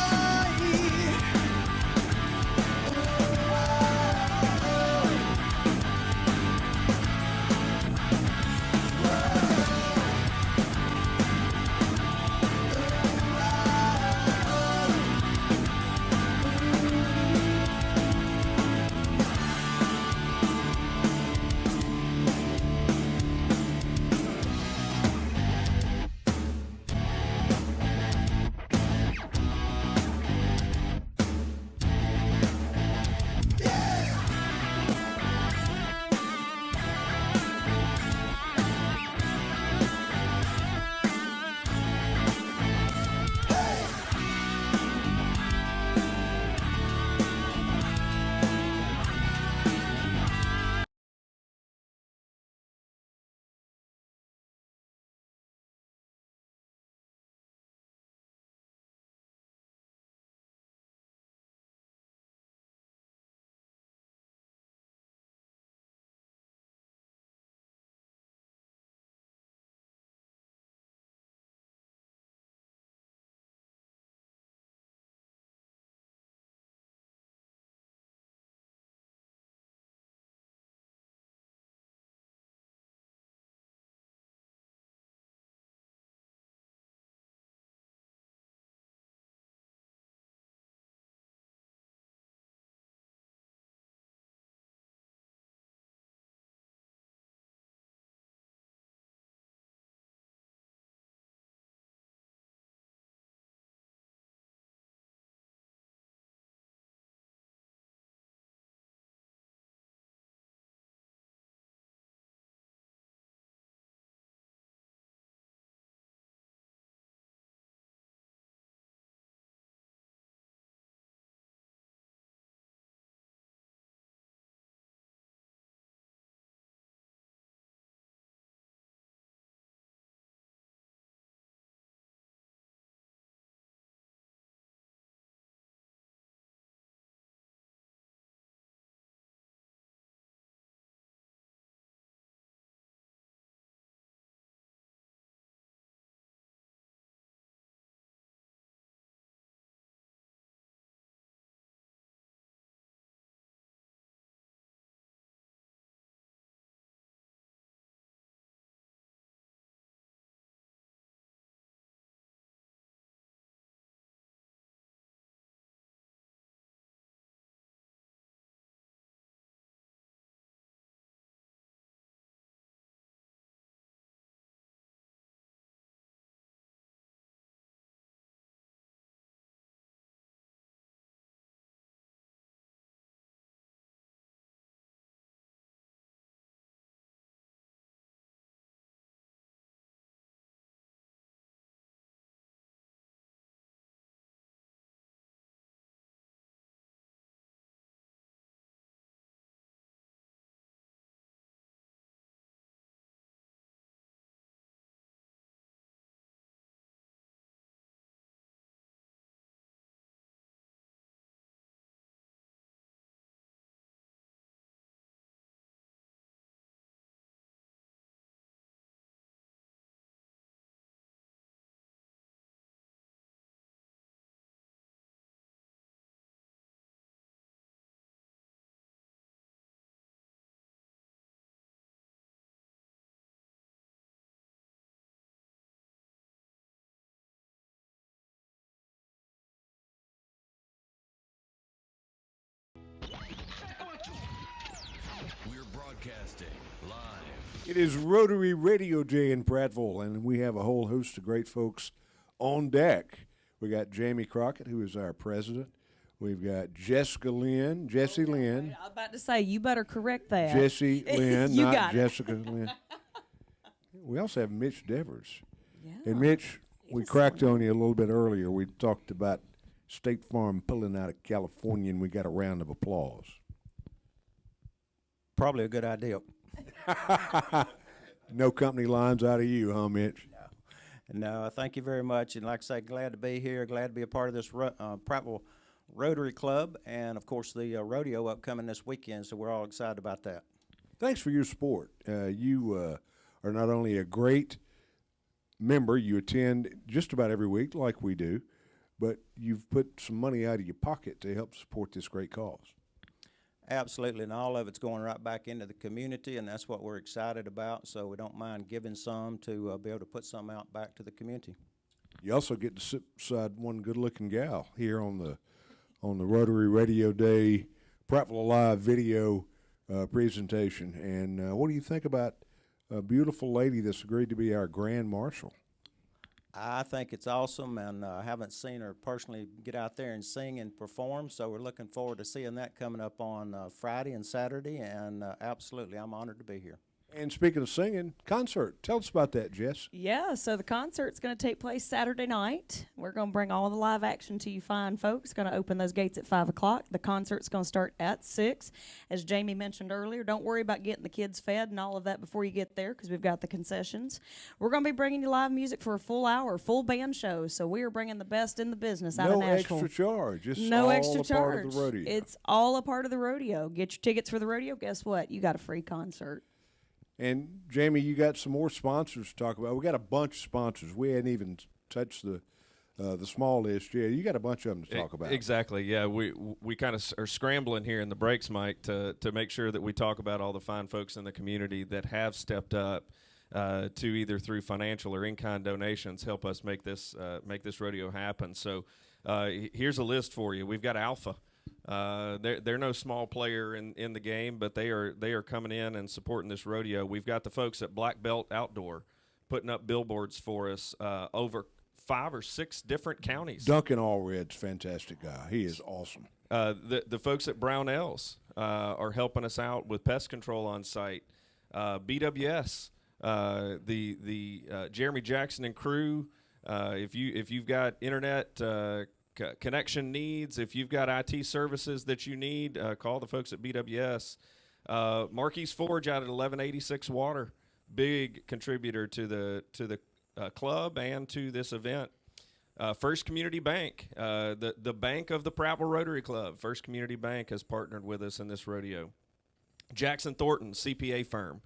We're broadcasting live. It is Rotary Radio Day in Prattville, and we have a whole host of great folks on deck. We got Jamie Crockett, who is our president. We've got Jessica Lynn, Jessie Lynn, I was about to say, you better correct that. Jessie Lynn, You not got it. Jessica Lynn. We also have Mitch Devers. Yeah. And Mitch, we is cracked someone. on you a little bit earlier. We talked about State Farm pulling out of California, and we got a round of applause. Probably a good idea. No company lines out of you, huh, Mitch? No, thank you very much. And like I say, glad to be here, glad to be a part of this Prattville Rotary Club, and of course the rodeo upcoming this weekend, so we're all excited about that. Thanks for your support. You are not only a great member, you attend just about every week like we do, but you've put some money out of your pocket to help support this great cause. Absolutely, and all of it's going right back into the community, and that's what we're excited about, so we don't mind giving some to be able to put some out back to the community. You also get to sit beside one good-looking gal here on the Rotary Radio Day Prattville Alive video presentation. And what do you think about a beautiful lady that's agreed to be our Grand Marshal? I think it's awesome, and I haven't seen her personally get out there and sing and perform, so we're looking forward to seeing that coming up on Friday and Saturday, and absolutely, I'm honored to be here. And speaking of singing, concert. Tell us about that, Jess. Yeah, so the concert's going to take place Saturday night. We're going to bring all the live action to you fine folks. Going to open those gates at 5 o'clock. The concert's going to start at 6. As Jamie mentioned earlier, don't worry about getting the kids fed and all of that before you get there because we've got the concessions. We're going to be bringing you live music for a full hour, full band show. So we are bringing the best in the business out of No Nashville. extra charge. Just No all extra a charge. part of the rodeo. It's all a part of the rodeo. Get your tickets for the rodeo. Guess what? You got a free concert. And, Jamie, you got some more sponsors to talk about. We got a bunch of sponsors. We hadn't even touched the small list yet. You got a bunch of them to talk about. Exactly, yeah. We kind of are scrambling here in the breaks, Mike, to make sure that we talk about all the fine folks in the community that have stepped up to either through financial or in-kind donations help us make this rodeo happen. So here's a list for you. We've got Alpha. They're no small player in the game, but they are coming in and supporting this rodeo. We've got the folks at Black Belt Outdoor putting up billboards for us over 5 or 6 different counties. Duncan Allred's fantastic guy. He is awesome. The folks at Brownells are helping us out with pest control on site. BWS, the Jeremy Jackson and crew. If you've got internet connection needs, if you've got IT services that you need, call the folks at BWS. Marquis Forge out at 1186 Water, big contributor to the club and to this event. First Community Bank, the bank of the Prattville Rotary Club. First Community Bank has partnered with us in this rodeo. Jackson Thornton, CPA firm.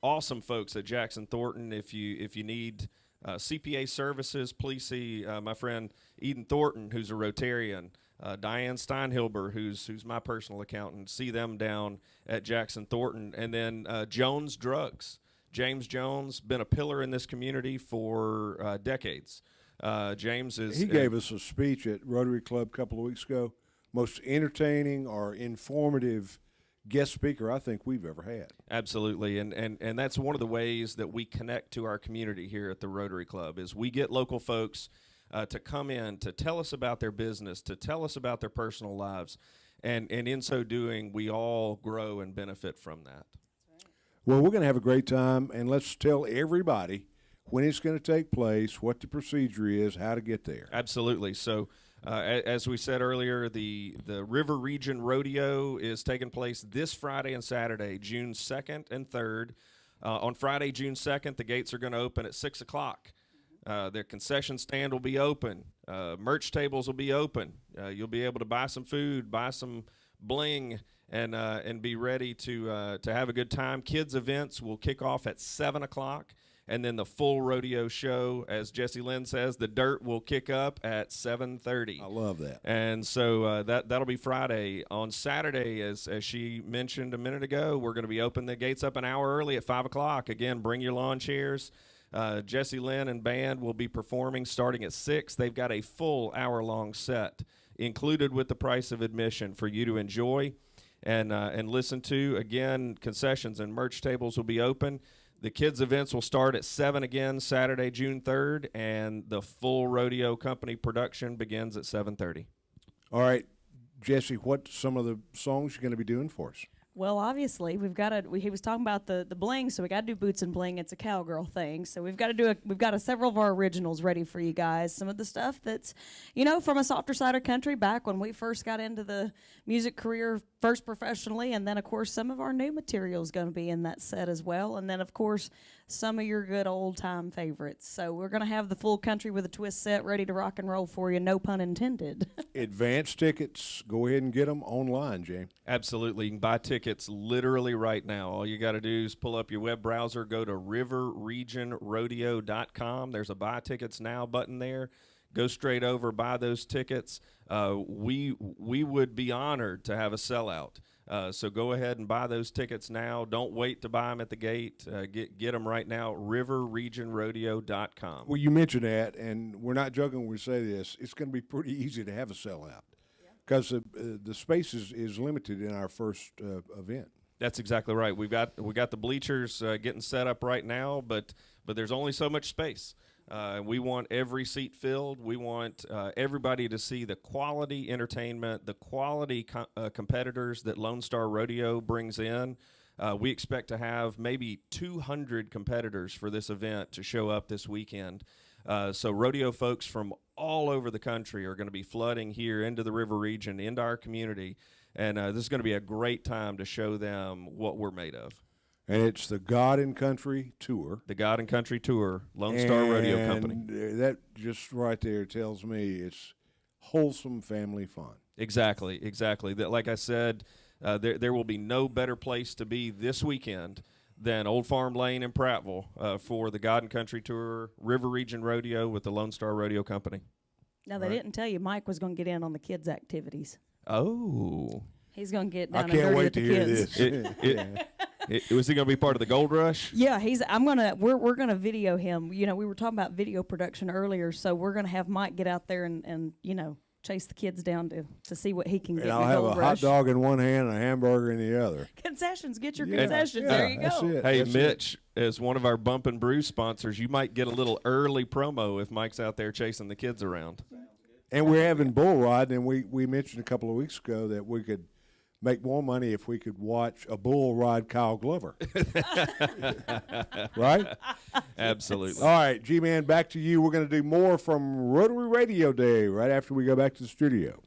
Awesome folks at Jackson Thornton. If you need CPA services, please see my friend Eden Thornton, who's a Rotarian, Diane Steinhilber, who's my personal accountant. See them down at Jackson Thornton. And then Jones Drugs. James Jones, been a pillar in this community for decades. James is... He gave us a speech at Rotary Club a couple of weeks ago. Most entertaining or informative guest speaker I think we've ever had. Absolutely, and that's one of the ways that we connect to our community here at the Rotary Club is we get local folks to come in, to tell us about their business, to tell us about their personal lives, and in so doing, we all grow and benefit from that. Well, we're going to have a great time, and let's tell everybody when it's going to take place, what the procedure is, how to get there. Absolutely. So, as we said earlier, the River Region Rodeo is taking place this Friday and Saturday, June 2nd and 3rd. On Friday, June 2nd, the gates are going to open at 6 o'clock. The concession stand will be open. Merch tables will be open. You'll be able to buy some food, buy some bling, and be ready to have a good time. Kids events will kick off at 7 o'clock. And then the full rodeo show, as Jesse Lynn says, the dirt will kick up at 7:30. I love that. And so that'll be Friday. On Saturday, as she mentioned a minute ago, we're going to be opening the gates up an hour early at 5 o'clock. Again, bring your lawn chairs. Jesse Lynn and band will be performing starting at 6. They've got a full hour-long set included with the price of admission for you to enjoy and listen to. Again, concessions and merch tables will be open. The kids' events will start at 7 again, Saturday, June 3rd, and the full rodeo company production begins at 7:30. All right, Jesse, what some of the songs you're going to be doing for us? Well, obviously, we've got to. He was talking about the bling, so we got to do boots and bling. It's a cowgirl thing, so we've got to do. We've got several of our originals ready for you guys. Some of the stuff that's, from a softer side of country back when we first got into the music career, first professionally, and then of course some of our new material is going to be in that set as well, and then of course some of your good old time favorites. So we're going to have the full country with a twist set ready to rock and roll for you. No pun intended. Advance tickets, go ahead and get them online, James. Absolutely. You can buy tickets literally right now. All you got to do is pull up your web browser, go to riverregionrodeo.com. There's a buy tickets now button there. Go straight over, buy those tickets. We would be honored to have a sellout. So go ahead and buy those tickets now. Don't wait to buy them at the gate. Get them right now, riverregionrodeo.com. Well, you mentioned that, and we're not joking when we say this. It's going to be pretty easy to have a sellout because the space is limited in our first event. That's exactly right. We got the bleachers getting set up right now, but there's only so much space. We want every seat filled. We want everybody to see the quality entertainment, the quality competitors that Lone Star Rodeo brings in. We expect to have maybe 200 competitors for this event to show up this weekend. So rodeo folks from all over the country are going to be flooding here into the River Region, into our community, and this is going to be a great time to show them what we're made of. And it's the God and Country Tour. The God and Country Tour, Lone Star Rodeo Company. And that just right there tells me it's wholesome family fun. Exactly. That, like I said, there will be no better place to be this weekend than Old Farm Lane in Prattville for the God and Country Tour, River Region Rodeo with the Lone Star Rodeo Company. Now, they didn't tell you Mike was going to get in on the kids' activities. Oh. He's going to get down I and can't dirty wait with to the hear kids. this. Was he going to be part of the Gold Rush? Yeah, we're gonna video him. We were talking about video production earlier, so we're gonna have Mike get out there and chase the kids down to see what he can get. And in I'll the have Gold a Rush. hot dog in one hand and a hamburger in the other. Concessions, get your Yeah. concessions. Yeah, There you that's go. it. Hey, That's Mitch, as one of our Bump and Brew sponsors, you might get a little early promo if Mike's out there chasing the kids around. And we're having bull riding, and we mentioned a couple of weeks ago that we could make more money if we could watch a bull ride Kyle Glover. Right? Absolutely. All right, G-Man, back to you. We're going to do more from Rotary Radio Day right after we go back to the studio.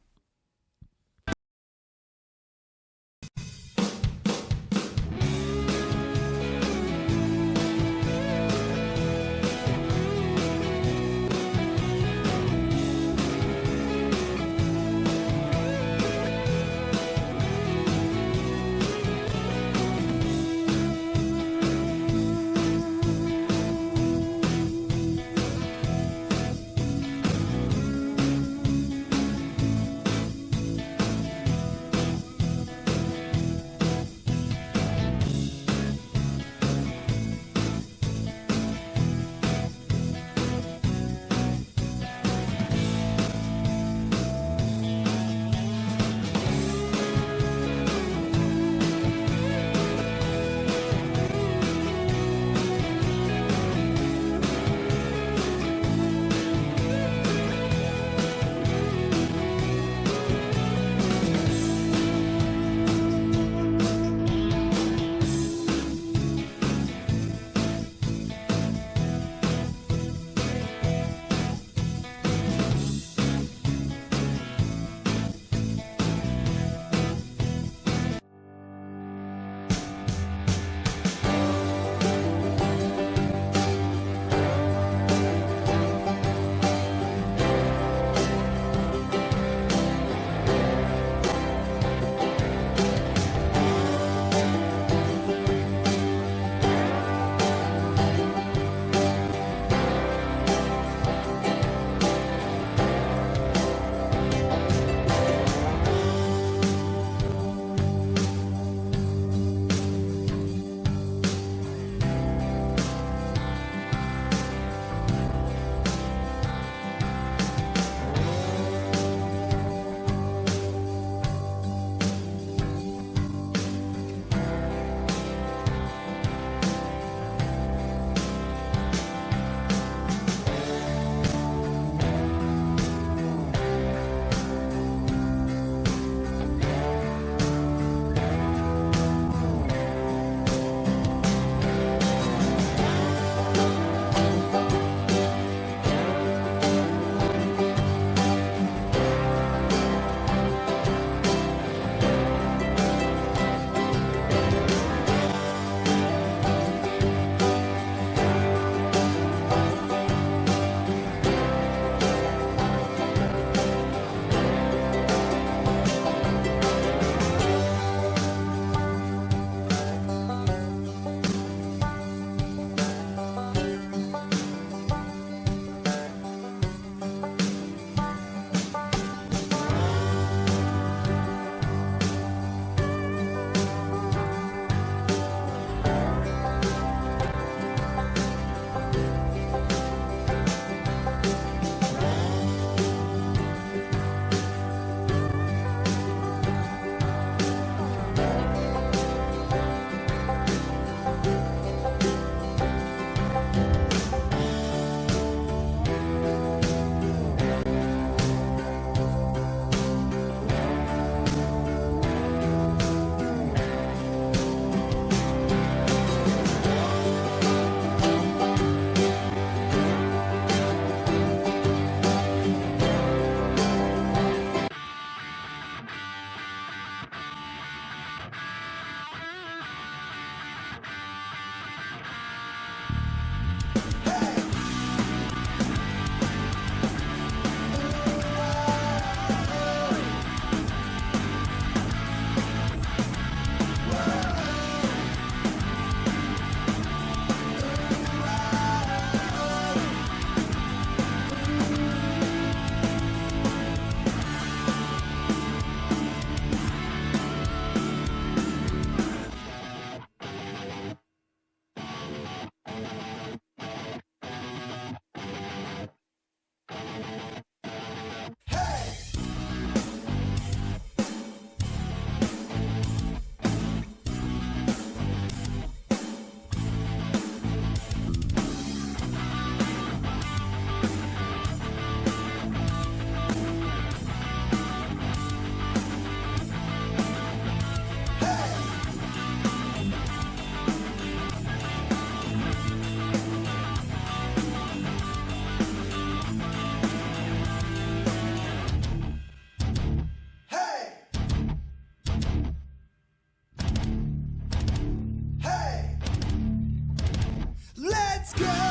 Let's go.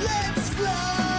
Let's fly.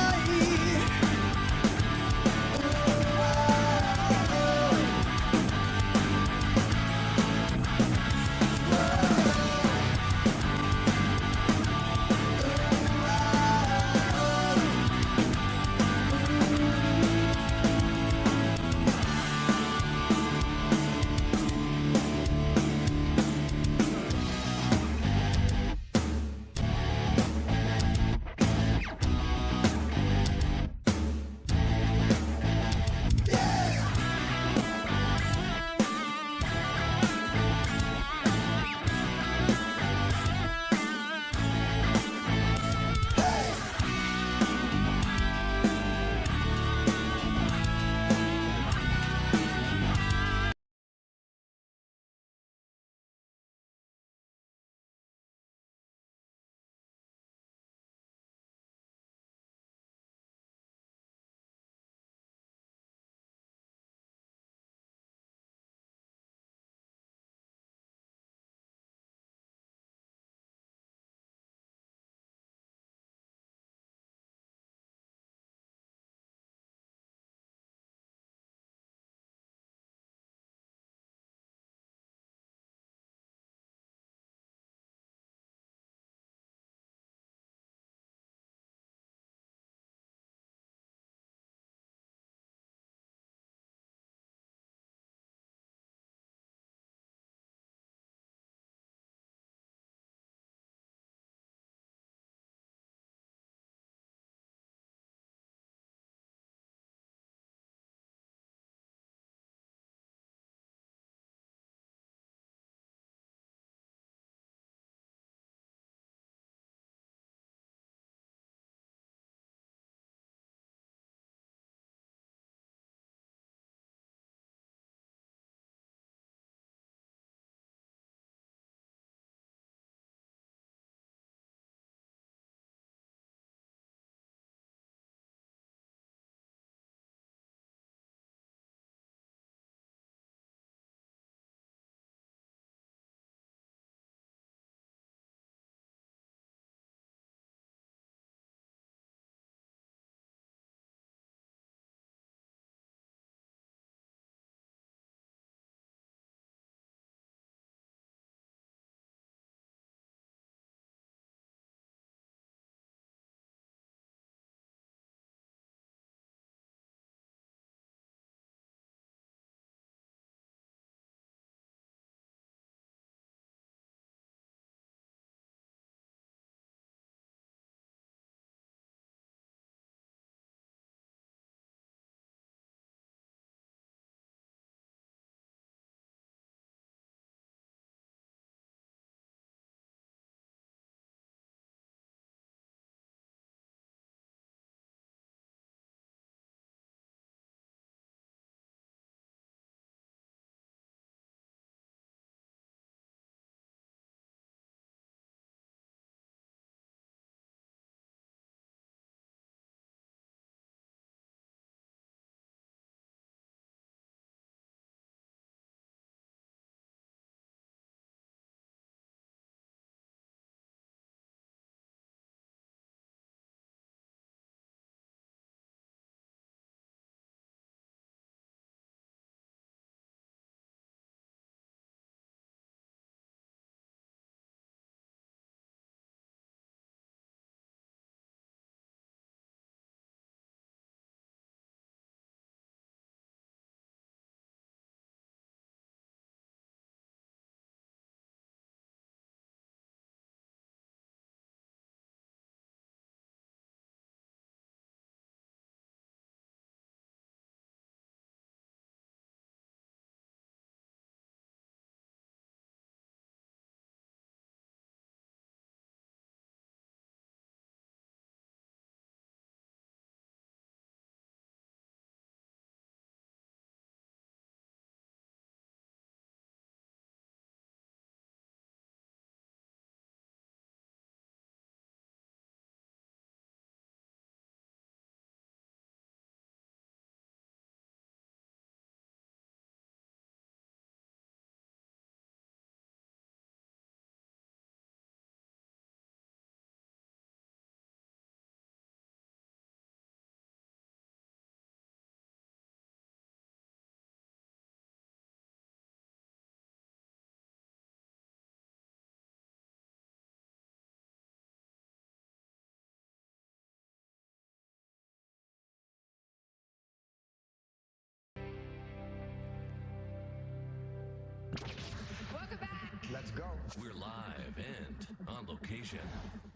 on location.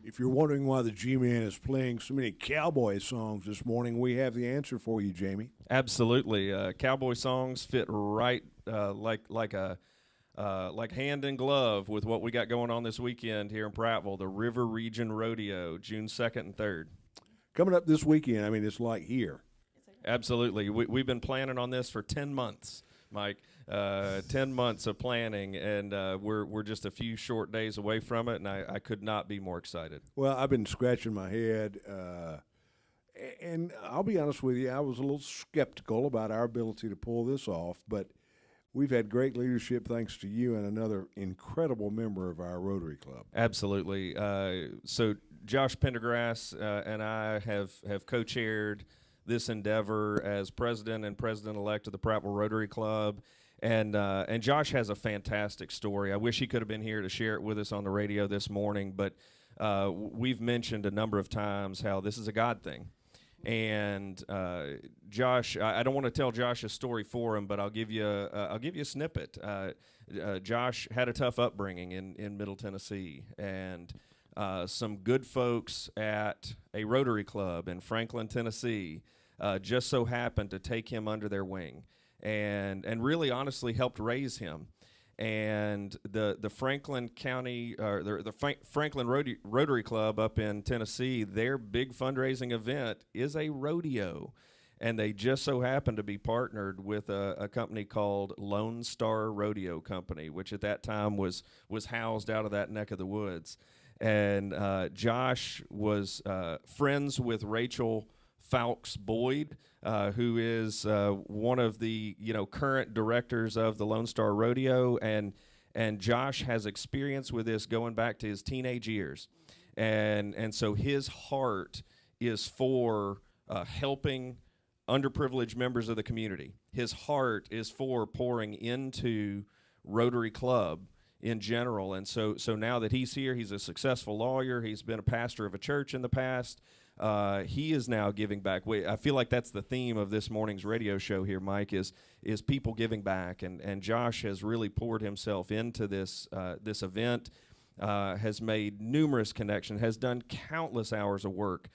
If you're wondering why the G-Man is playing so many cowboy songs this morning, we have the answer for you, Jamie. Absolutely. Cowboy songs fit right like hand in glove with what we got going on this weekend here in Prattville, the River Region Rodeo, June 2nd and 3rd. Coming up this weekend, I mean, it's like here. Absolutely. We've been planning on this for 10 months, Mike. 10 months of planning, and we're just a few short days away from it, and I could not be more excited. Well, I've been scratching my head, and I'll be honest with you, I was a little skeptical about our ability to pull this off, but we've had great leadership thanks to you and another incredible member of our Rotary Club. Absolutely. So Josh Pendergrass and I have co-chaired this endeavor as president and president-elect of the Prattville Rotary Club. And Josh has a fantastic story. I wish he could have been here to share it with us on the radio this morning, but we've mentioned a number of times how this is a God thing. And Josh, I don't want to tell Josh's story for him, but I'll give you a snippet. Josh had a tough upbringing in Middle Tennessee, and some good folks at a Rotary Club in Franklin, Tennessee, just so happened to take him under their wing and really honestly helped raise him. And the Franklin County, the Franklin Rotary Club up in Tennessee, their big fundraising event is a rodeo. And they just so happen to be partnered with a company called Lone Star Rodeo Company, which at that time was housed out of that neck of the woods. And Josh was friends with Rachel Fowkes Boyd, who is one of the current directors of the Lone Star Rodeo, and Josh has experience with this going back to his teenage years, and so his heart is for helping underprivileged members of the community. His heart is for pouring into Rotary Club in general, and so now that he's here, he's a successful lawyer. He's been a pastor of a church in the past. He is now giving back. I feel like that's the theme of this morning's radio show here, Mike, is people giving back. And Josh has really poured himself into this event, has made numerous connections, has done countless hours of work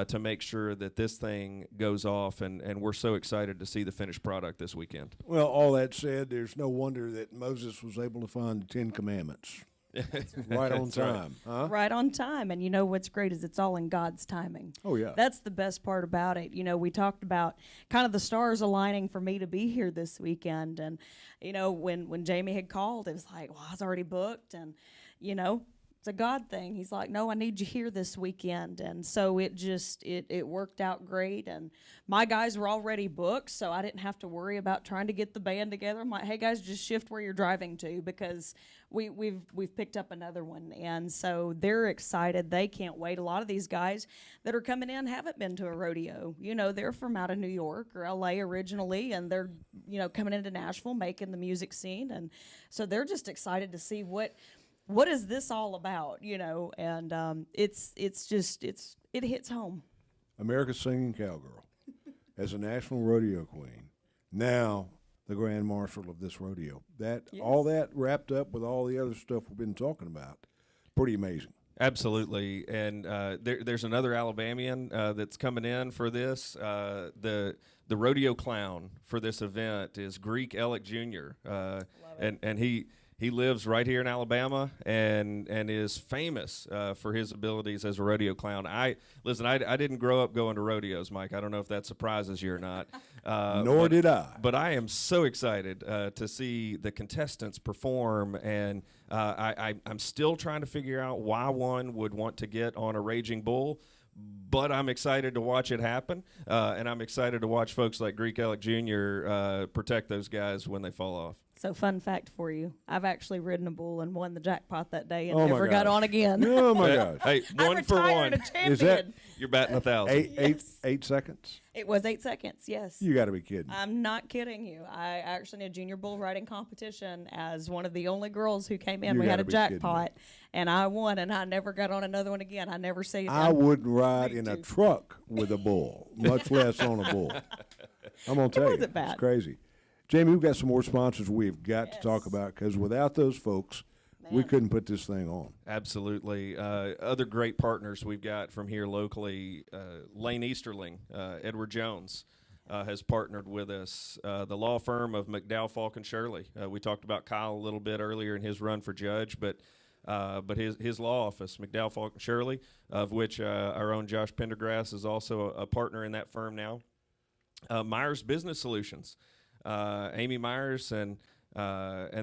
to make sure that this thing goes off. And we're so excited to see the finished product this weekend. Well, all that said, there's no wonder that Moses was able to find the 10 Commandments. Right on time, huh? Right on time. And you know what's great is it's all in God's timing. Oh, yeah. That's the best part about it. We talked about kind of the stars aligning for me to be here this weekend. And, when Jamie had called, it was like, well, I was already booked. And, it's a God thing. He's like, no, I need you here this weekend. And so it worked out great. And my guys were already booked, so I didn't have to worry about trying to get the band together. I'm like, hey, guys, just shift where you're driving to, because we've picked up another one. And so they're excited. They can't wait. A lot of these guys that are coming in haven't been to a rodeo. They're from out of New York or L.A. originally, and they're, coming into Nashville, making the music scene. And so they're just excited to see what is this all about, and it hits home. America's Singing Cowgirl as a national rodeo queen, now the grand marshal of this rodeo. All that wrapped up with all the other stuff we've been talking about. Pretty amazing. Absolutely. And there's another Alabamian that's coming in for this. The rodeo clown for this event is Greek Ellick Jr. And he lives right here in Alabama and is famous for his abilities as a rodeo clown. I didn't grow up going to rodeos, Mike. I don't know if that surprises you or not. Nor did I. But I am so excited to see the contestants perform, and I'm still trying to figure out why one would want to get on a raging bull. But I'm excited to watch it happen, and I'm excited to watch folks like Greek Ellick Jr. Protect those guys when they fall off. So fun fact for you, I've actually ridden a bull and won the jackpot that day and Oh, my never got gosh. on again. Oh, my gosh. Hey, one for one. A champion. Is that You're batting 1,000. eight seconds? It was 8 seconds, yes. You got to be kidding. I'm not kidding you. I actually did a junior bull riding competition as one of the only girls who came in. You We had gotta a be kidding me. jackpot, and I won, and I never got on another one again. I never say that. I wouldn't ride in a to. truck with a bull, much less on a bull. I'm going to tell you, wasn't bad. it's crazy. Jamie, we've got some more sponsors we've got to talk Yes. about, because without those folks, we couldn't put this thing on. Absolutely. Other great partners we've got from here locally, Lane Easterling, Edward Jones has partnered with us. The law firm of McDowell, Falk, and Shirley. We talked about Kyle a little bit earlier in his run for judge, but his law office, McDowell, Falk, and Shirley, of which our own Josh Pendergrass is also a partner in that firm now. Myers Business Solutions, Amy Myers and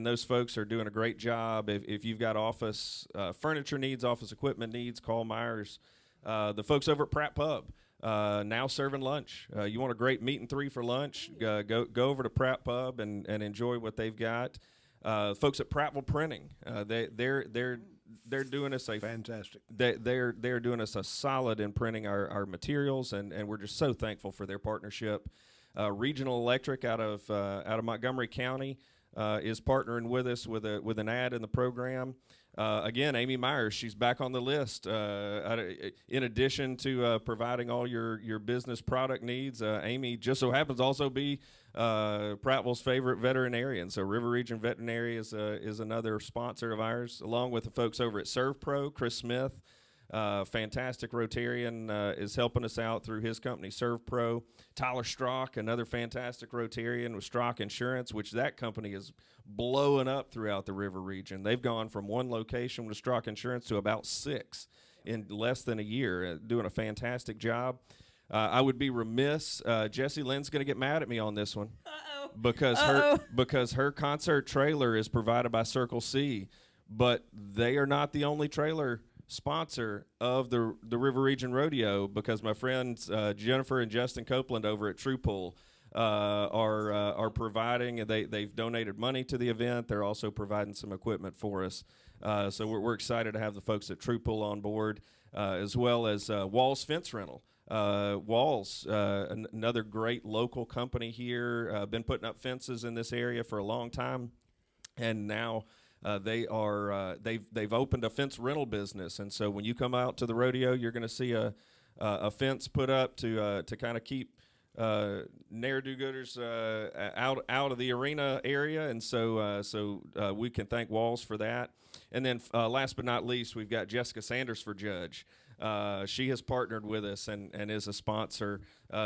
those folks are doing a great job. If you've got office furniture needs, office equipment needs, call Myers. The folks over at Pratt Pub now serving lunch. You want a great meat and three for lunch? Go over to Pratt Pub and enjoy what they've got. Folks at Prattville Printing, they're doing us a Fantastic. they're doing us a solid in printing our materials, and we're just so thankful for their partnership. Regional Electric out of Montgomery County is partnering with us with an ad in the program. Again, Amy Myers, she's back on the list. In addition to providing all your business product needs, Amy just so happens to also be Prattville's favorite veterinarian. So River Region Veterinary is another sponsor of ours, along with the folks over at ServPro. Chris Smith, fantastic Rotarian, is helping us out through his company, ServPro. Tyler Strock, another fantastic Rotarian with Strock Insurance, which that company is blowing up throughout the River Region. They've gone from one location with Strock Insurance to about 6 in less than a year, doing a fantastic job. I would be remiss. Jessie Lynn's going to get mad at me on this one. Because her concert trailer is provided by Circle C, but they are not the only trailer sponsor of the River Region Rodeo, because my friends Jennifer and Justin Copeland over at True Pool are providing. They've donated money to the event. They're also providing some equipment for us. So we're excited to have the folks at True Pool on board, as well as Walls Fence Rental. Walls, another great local company here, been putting up fences in this area for a long time, and now they've opened a fence rental business. And so when you come out to the rodeo, you're going to see a fence put up to kind of keep ne'er-do-gooders out of the arena area, and so we can thank Walls for that. And then last but not least, we've got Jessica Sanders for judge. She has partnered with us and is a sponsor.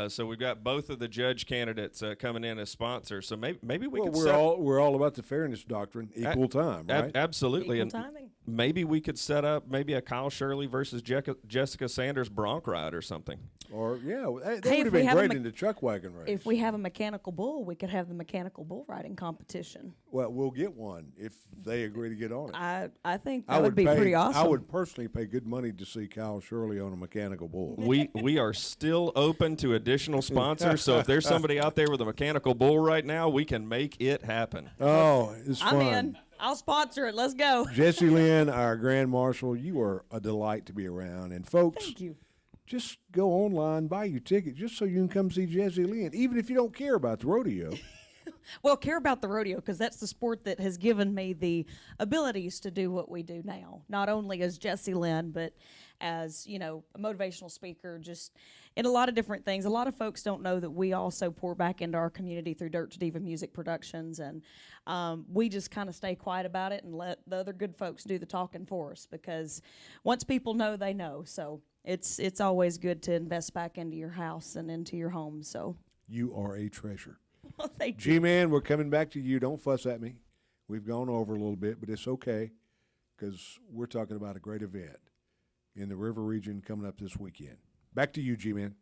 So we've got both of the judge candidates coming in as sponsors. So maybe we could we're all about the fairness doctrine, equal time, right? Absolutely. Equal timing. Maybe we could set up maybe a Kyle Shirley versus Jessica Sanders bronc ride or something. Or that would Hey, have if we been have a great in the chuck wagon race. If we have a mechanical bull, we could have the mechanical bull riding competition. Well, we'll get one if they agree to get on it. I think that would be pretty awesome. I would personally pay good money to see Kyle Shirley on a mechanical bull. We are still open to additional sponsors, so if there's somebody out there with a mechanical bull right now, we can make it happen. Oh, it's fun. I'm in. I'll sponsor it. Let's go. Jessie Lynn, our Grand Marshal, you are a delight to be around. And folks, Thank you. just go online, buy your ticket, just so you can come see Jessie Lynn, even if you don't care about the rodeo. Well, care about the rodeo, because that's the sport that has given me the abilities to do what we do now. Not only as Jessie Lynn, but as, a motivational speaker, just in a lot of different things. A lot of folks don't know that we also pour back into our community through Dirt to Diva Music Productions, and we just kind of stay quiet about it and let the other good folks do the talking for us, because once people know, they know. So it's always good to invest back into your house and into your home. So You are a treasure. well, thank you. G-Man, we're coming back to you. Don't fuss at me. We've gone over a little bit, but it's okay, because we're talking about a great event in the River Region coming up this weekend. Back to you, G-Man.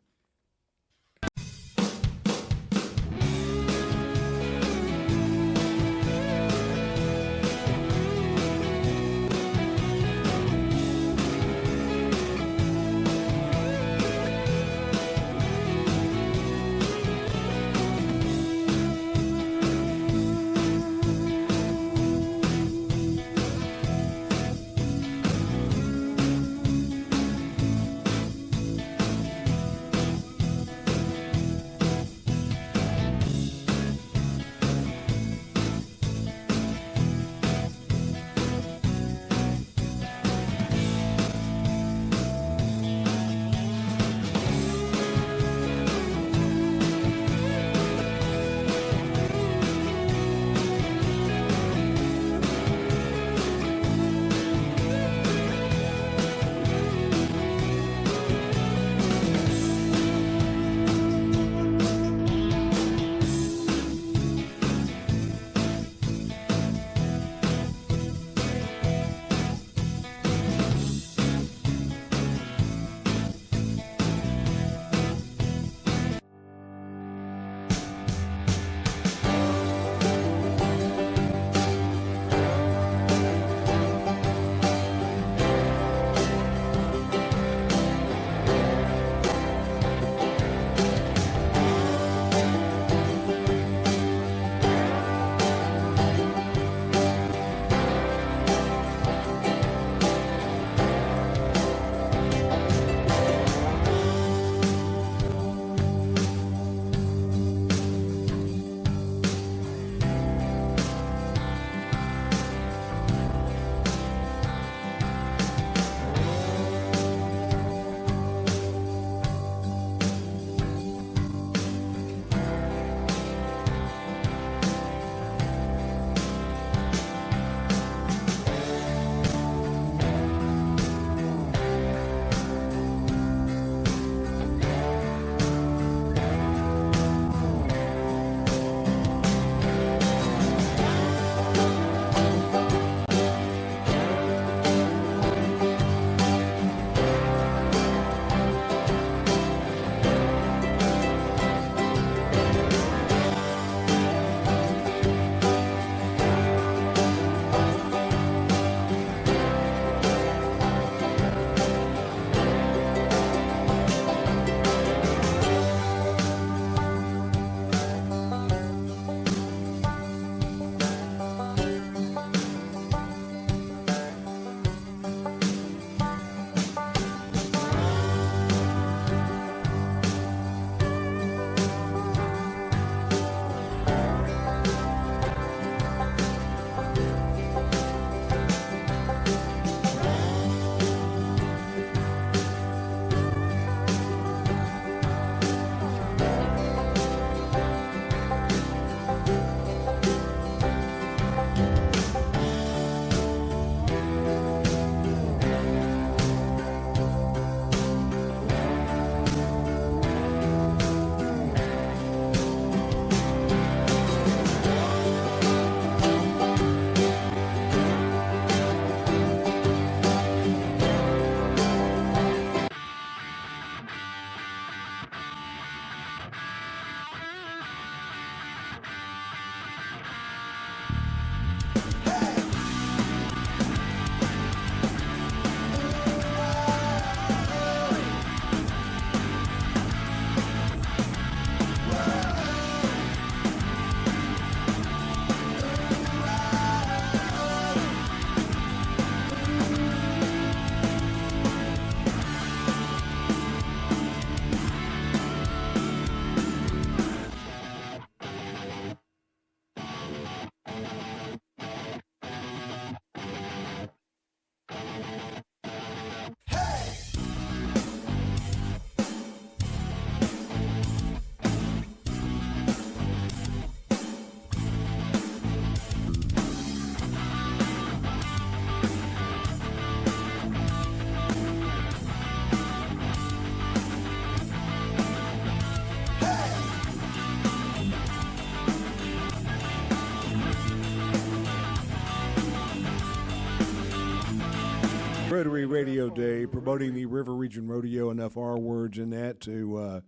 Rotary Radio Day, promoting the River Region Rodeo. Enough R words in that to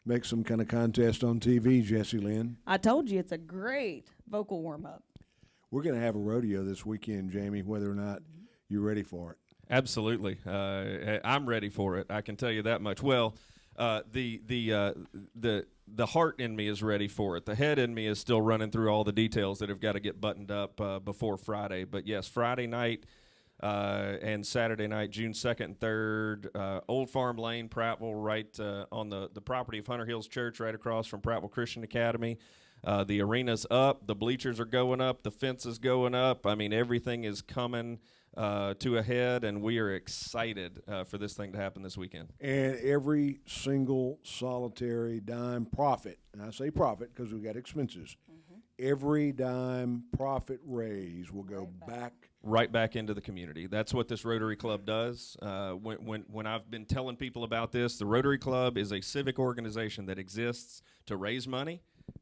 make some kind of contest on TV, Jesse Lynn. I told you it's a great vocal warm up. We're going to have a rodeo this weekend, Jamie, whether or not you're ready for it. Absolutely. I'm ready for it. I can tell you that much. Well, the heart in me is ready for it. The head in me is still running through all the details that have got to get buttoned up before Friday. But yes, Friday night and Saturday night, June 2nd and 3rd, Old Farm Lane, Prattville, right on the property of Hunter Hills Church, right across from Prattville Christian Academy. The arena's up, the bleachers are going up, the fence is going up. I mean, everything is coming to a head, and we are excited for this thing to happen this weekend. And every single solitary dime profit, and I say profit because we got expenses, every dime profit raise will go back. Right back into the community. That's what this Rotary Club does. When I've been telling people about this, the Rotary Club is a civic organization that exists to raise money,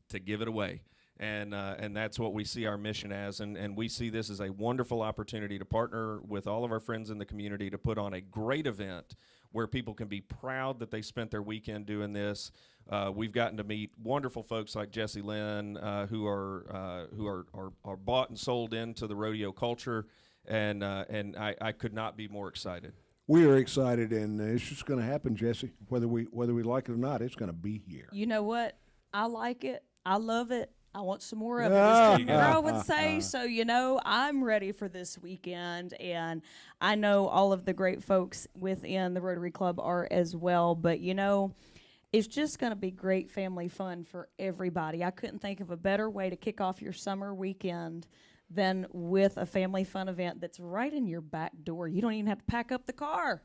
to give it away. And that's what we see our mission as, and we see this as a wonderful opportunity to partner with all of our friends in the community to put on a great event where people can be proud that they spent their weekend doing this. We've gotten to meet wonderful folks like Jesse Lynn, who are bought and sold into the rodeo culture, and I could not be more excited. We are excited, and it's just going to happen, Jesse. Whether we like it or not, it's going to be here. You know what? I like it. I love it. I want some more of it, as the girl would say. So, I'm ready for this weekend, and I know all of the great folks within the Rotary Club are as well. But, it's just going to be great family fun for everybody. I couldn't think of a better way to kick off your summer weekend than with a family fun event that's right in your back door. You don't even have to pack up the car.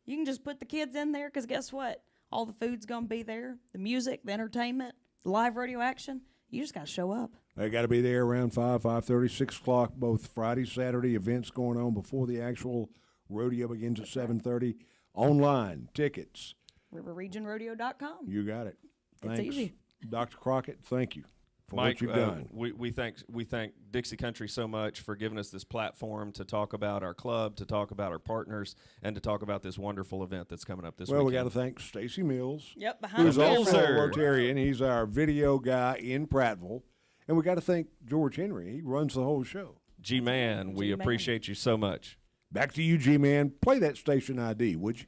You can just put the kids in there, because guess what? All the food's going to be there, the music, the entertainment, the live radio action. You just got to show up. They got to be there around 5:30, 6 o'clock, both Friday, Saturday, events going on before the actual rodeo begins at 7:30. Online, tickets. RiverRegionRodeo.com. You got it. It's Thanks. easy. Dr. Crockett, thank you for Mike, what you've done. we thank Dixie Country so much for giving us this platform to talk about our club, to talk about our partners, and to talk about this wonderful event that's coming up this Well, we weekend. got to thank Stacy Mills. Yep, behind Who's the wheel. also a Sir. Rotarian. He's our video guy in Prattville. And we got to thank George Henry. He runs the whole show. G-Man, we G-Man. appreciate you so much. Back to you, G-Man. Play that station ID, would you?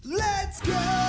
Let's go!